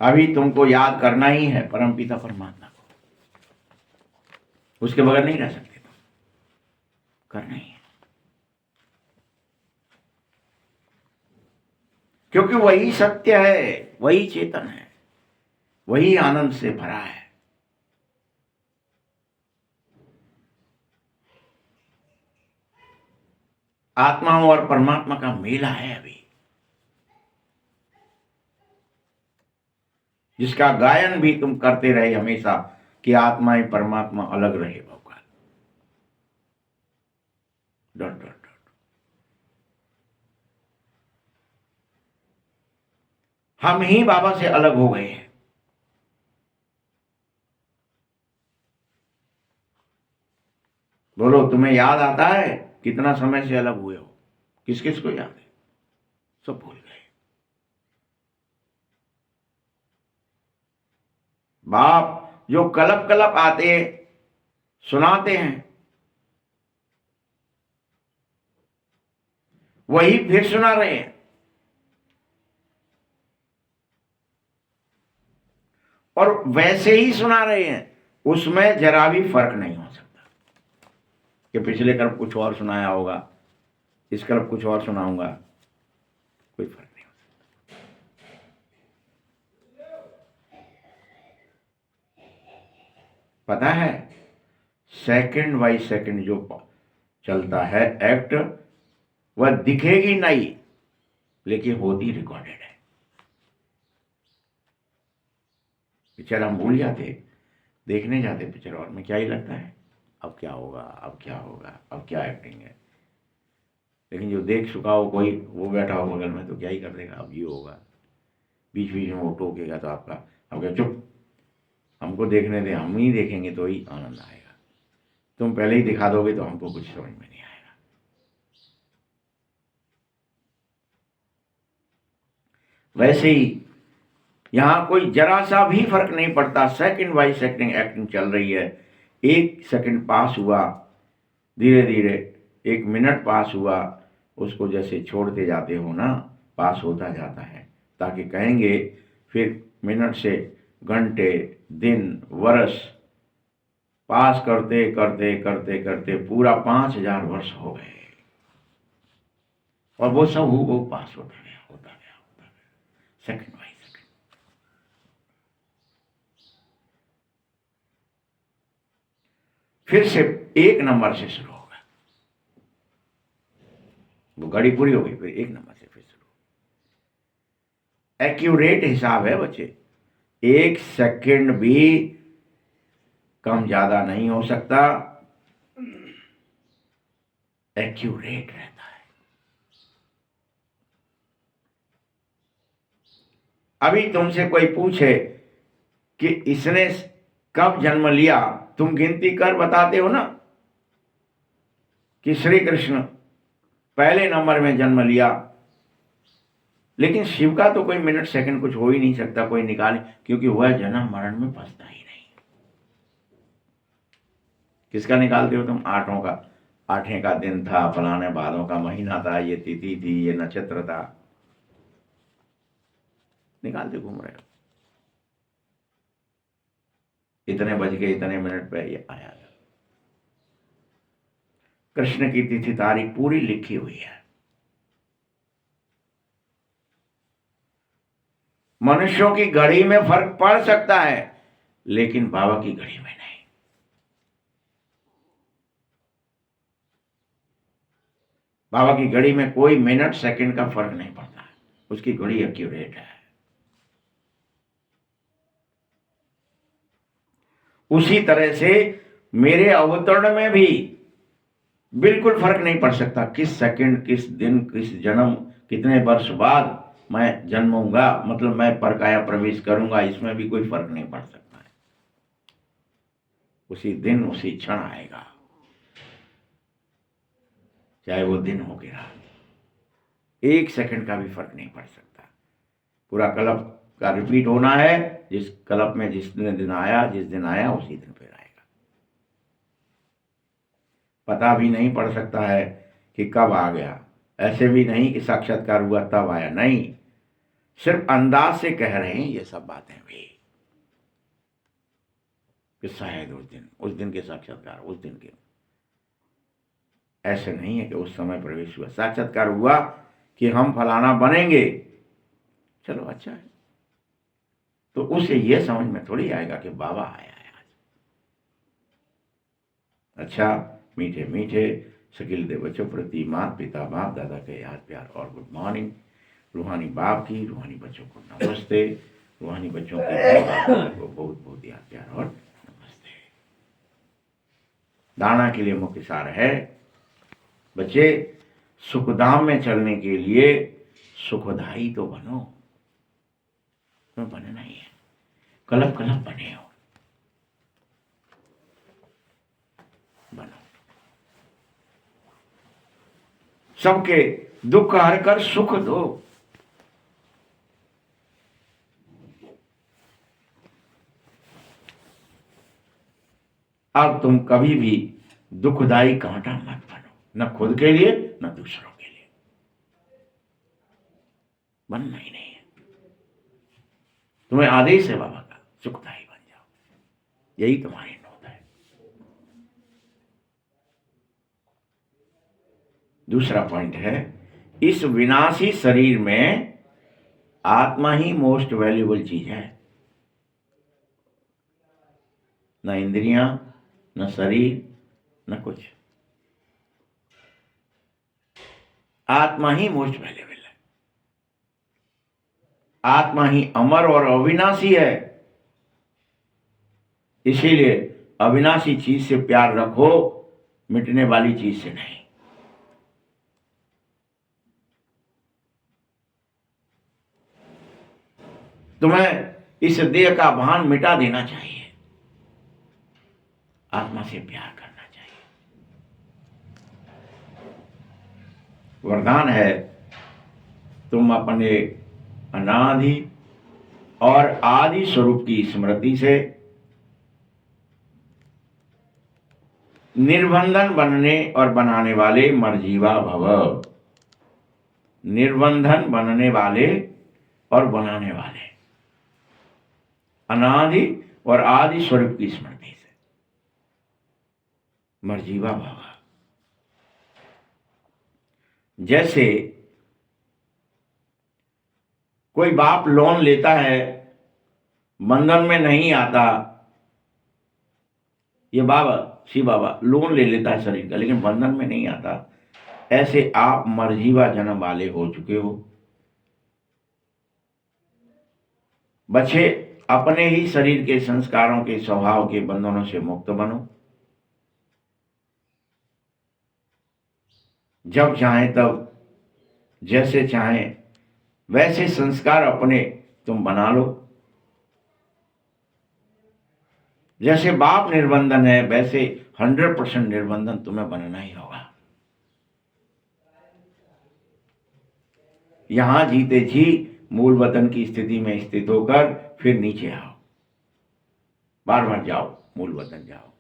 अभी तुमको याद करना ही है परमपिता परमात्मा को, उसके बगैर नहीं रह सकते तुम, करना ही है। क्योंकि वही सत्य है, वही चेतन है, वही आनंद से भरा है। आत्माओं और परमात्मा का मेला है अभी, जिसका गायन भी तुम करते रहे हमेशा कि आत्मा ही परमात्मा अलग रहे भगवान। Dot dot dot. हम ही बाबा से अलग हो गए हैं। बोलो, तुम्हें याद आता है कितना समय से अलग हुए हो? किस किस को याद है? सब भूल गए। बाप जो कलप कलप आते सुनाते हैं, वही फिर सुना रहे हैं, और वैसे ही सुना रहे हैं, उसमें जरा भी फर्क नहीं हो सकता कि पिछले कल्प कुछ और सुनाया होगा, इस कल्प कुछ और सुनाऊंगा, कोई फर्क नहीं हो सकता। पता है, सेकंड बाई सेकंड जो चलता है एक्ट, वह दिखेगी नहीं लेकिन होती रिकॉर्डेड है। पिक्चर हम भूल जाते, देखने जाते पिक्चर, और में क्या ही लगता है अब क्या होगा, अब क्या होगा, अब क्या एक्टिंग है। लेकिन जो देख चुका हो कोई, वो बैठा हो बगल में, तो क्या ही कर देगा, अब ये होगा। बीच बीच में वो टोकेगा तो आपका, अब क्या चुप, हमको देखने दे, हम ही देखेंगे तो ही आनंद आएगा। तुम पहले ही दिखा दोगे तो हमको कुछ समझ में नहीं आएगा। वैसे ही यहां कोई जरा सा भी फर्क नहीं पड़ता, सेकंड बाई सेकंड एक्टिंग चल रही है। एक सेकंड पास हुआ, धीरे धीरे एक मिनट पास हुआ, उसको जैसे छोड़ते जाते हो ना, पास होता जाता है, ताकि कहेंगे फिर मिनट से घंटे, दिन, वर्ष पास करते करते करते करते पूरा 5000 वर्ष हो गए, और वो सब वो पास होता गया, होता गया, होता गया, सेकंड बाई सेकंड। फिर से एक नंबर से शुरू होगा, वो घड़ी पूरी हो गई, फिर एक नंबर से फिर शुरू। एक्यूरेट हिसाब है बच्चे, एक सेकंड भी कम ज्यादा नहीं हो सकता, एक्यूरेट रहता है। अभी तुमसे कोई पूछे कि इसने कब जन्म लिया, तुम गिनती कर बताते हो ना कि श्री कृष्ण पहले नंबर में जन्म लिया। लेकिन शिव का तो कोई मिनट सेकंड कुछ हो ही नहीं सकता कोई निकाले, क्योंकि वह जन्म मरण में फंसता ही नहीं। किसका निकालते हो तुम? आठों का। आठवें का दिन था, फलाने बालों का महीना था, ये तिथि थी, ये नक्षत्र था, निकालते घूम रहे हो। इतने बज के इतने मिनट पे ये आया। कृष्ण की तिथि तारीख पूरी लिखी हुई है। मनुष्यों की घड़ी में फर्क पड़ सकता है, लेकिन बाबा की घड़ी में नहीं। बाबा की घड़ी में कोई मिनट सेकंड का फर्क नहीं पड़ता है, उसकी घड़ी एक्यूरेट है। उसी तरह से मेरे अवतरण में भी बिल्कुल फर्क नहीं पड़ सकता, किस सेकंड, किस दिन, किस जन्म, कितने वर्ष बाद मैं जन्मूंगा, मतलब मैं परकाया प्रवेश करूंगा, इसमें भी कोई फर्क नहीं पड़ सकता है। उसी दिन उसी क्षण आएगा, चाहे वो दिन हो कि रात, एक सेकंड का भी फर्क नहीं पड़ सकता। पूरा कल्प का रिपीट होना है, जिस कल्प में जिस दिन आया, जिस दिन आया उसी दिन फिर आएगा। पता भी नहीं पड़ सकता है कि कब आ गया, ऐसे भी नहीं कि साक्षात्कार हुआ तब आया, नहीं, सिर्फ अंदाज से कह रहे हैं ये सब बातें भी कि शायद उस दिन के साक्षात्कार, उस दिन के। ऐसे नहीं है कि उस समय प्रवेश हुआ, साक्षात्कार हुआ कि हम फलाना बनेंगे, चलो अच्छा है, तो उसे ये समझ में थोड़ी आएगा कि बाबा आया है आज। अच्छा, मीठे मीठे सकील बच्चों प्रति माता पिता बाप दादा के याद प्यार और गुड मॉर्निंग। रूहानी बाप की रूहानी बच्चों को नमस्ते, रूहानी बच्चों को बहुत बहुत याद प्यार और नमस्ते। दाना के लिए मुख्य सार है, बच्चे सुखधाम में चलने के लिए सुखदाई तो बनो, तुम्हें बनना ही है, कलप कलप बने हो, बनो। सबके दुख हर कर सुख दो। अब तुम कभी भी दुखदाई कांटा मत बनो, न खुद के लिए न दूसरों के लिए, बनना ही नहीं है। तुम्हें आदेश है बाबा का, सुखदाई बन जाओ, यही तुम्हारी नौता है। दूसरा पॉइंट है, इस विनाशी शरीर में आत्मा ही मोस्ट वैल्यूबल चीज है। न इंद्रियां, न शरीर, न कुछ, आत्मा ही मोस्ट वैल्यूबल है। आत्मा ही अमर और अविनाशी है, इसीलिए अविनाशी चीज से प्यार रखो, मिटने वाली चीज से नहीं। तुम्हें इस देह का भान मिटा देना चाहिए, आत्मा से प्यार करना चाहिए। वरदान है, तुम अपने अनादि और आदि स्वरूप की स्मृति से निर्बंधन बनने और बनाने वाले मर्जीवा भव, निर्बंधन बनने वाले और बनाने वाले, अनादि और आदि स्वरूप की स्मृति से मर्जीवा भव। जैसे कोई बाप लोन लेता है, बंधन में नहीं आता, ये बाबा शिव बाबा लोन ले लेता है शरीर का, लेकिन बंधन में नहीं आता। ऐसे आप मर्जीवा जन्म वाले हो चुके हो। बच्चे अपने ही शरीर के संस्कारों के स्वभाव के बंधनों से मुक्त बनो। जब चाहें तब, जैसे चाहें वैसे संस्कार अपने तुम बना लो। जैसे बाप निर्बंधन है वैसे 100% निर्बंधन तुम्हें बनना ही होगा। यहां जीते जी मूल वतन की स्थिति में स्थित होकर फिर नीचे आओ, बार बार जाओ, मूल वतन जाओ,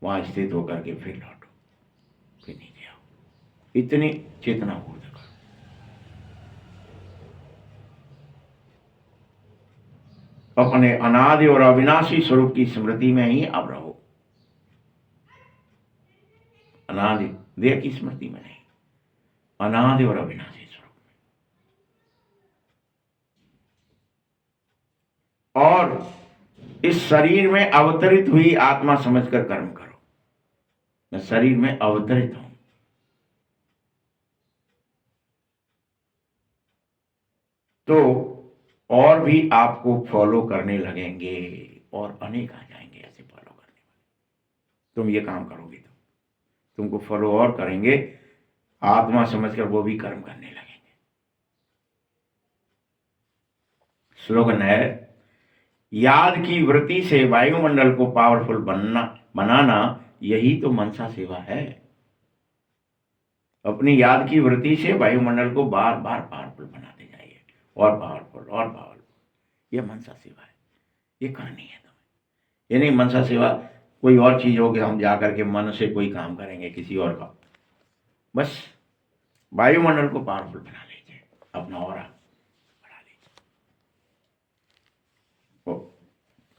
वहां स्थित होकर के फिर लौटो, फिर नीचे आओ। इतनी चेतना बोध करो। अपने अनादि और अविनाशी स्वरूप की स्मृति में ही अब रहो। अनादि देह की स्मृति में नहीं, अनादि और अविनाशी स्वरूप में। और इस शरीर में अवतरित हुई आत्मा समझकर कर्म करो। मैं शरीर में अवतरित हूं, तो और भी आपको फॉलो करने लगेंगे और अनेक आ जाएंगे ऐसे फॉलो करने वाले। तुम ये काम करोगे तो तुमको फॉलो और करेंगे, आत्मा समझकर वो भी कर्म करने लगेंगे। स्लोगन है, याद की वृत्ति से वायुमंडल को पावरफुल बनाना यही तो मनसा सेवा है। अपनी याद की वृत्ति से वायुमंडल को बार बार पावरफुल बनाते जाइए, और पावरफुल और पावरफुल। ये मनसा सेवा है, ये करनी है तुम्हें। ये नहीं मनसा सेवा कोई और चीज हो कि हम जाकर के मन से कोई काम करेंगे किसी और का। बस वायुमंडल को पावरफुल बना लीजिए, अपना ऑरा बढ़ा लीजिए।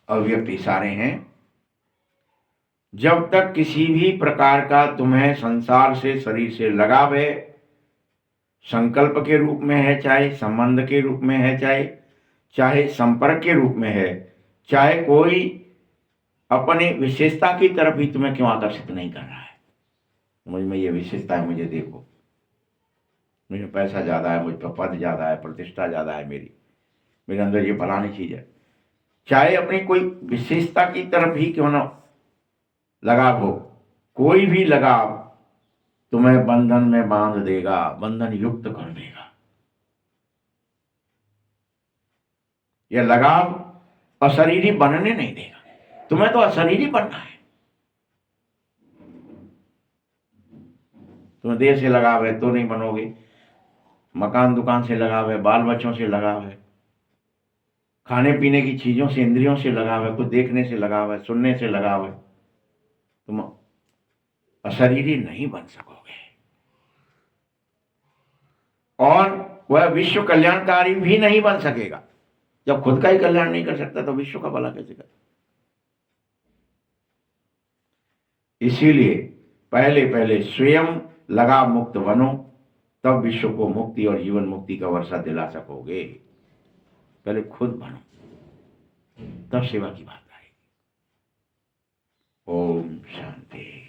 अव्यक्त इशारे हैं, जब तक किसी भी प्रकार का तुम्हें संसार से, शरीर से लगाव है, संकल्प के रूप में है, चाहे संबंध के रूप में है, चाहे संपर्क के रूप में है, चाहे कोई अपनी विशेषता की तरफ ही तुम्हें क्यों आकर्षित नहीं कर रहा है। मुझ में ये विशेषता है, मुझे देखो, मुझे पैसा ज्यादा है, मुझ पर पद ज्यादा है, प्रतिष्ठा ज्यादा है, मेरे अंदर ये फलानी चीज है। चाहे अपनी कोई विशेषता की तरफ ही क्यों ना लगाव हो, कोई भी लगाव तुम्हें बंधन में बांध देगा, बंधन युक्त कर देगा। यह लगाव अशरीरी बनने नहीं देगा। तुम्हें तो अशरीरी बनना है। तुम्हें देह से लगाव है तो नहीं बनोगे, मकान दुकान से लगाव है, बाल बच्चों से लगाव है, खाने पीने की चीजों से, इंद्रियों से लगाव है, कुछ देखने से लगाव है, सुनने से लगाव है, तुम अशरीरी नहीं बन सकोगे। और वह विश्व कल्याणकारी भी नहीं बन सकेगा। जब खुद का ही कल्याण नहीं कर सकता तो विश्व का भला कैसे कर। इसीलिए पहले पहले स्वयं लगाव मुक्त बनो, तब विश्व को मुक्ति और जीवन मुक्ति का वर्षा दिला सकोगे। पहले खुद बनो, तब सेवा की बात आएगी। ओम शांति।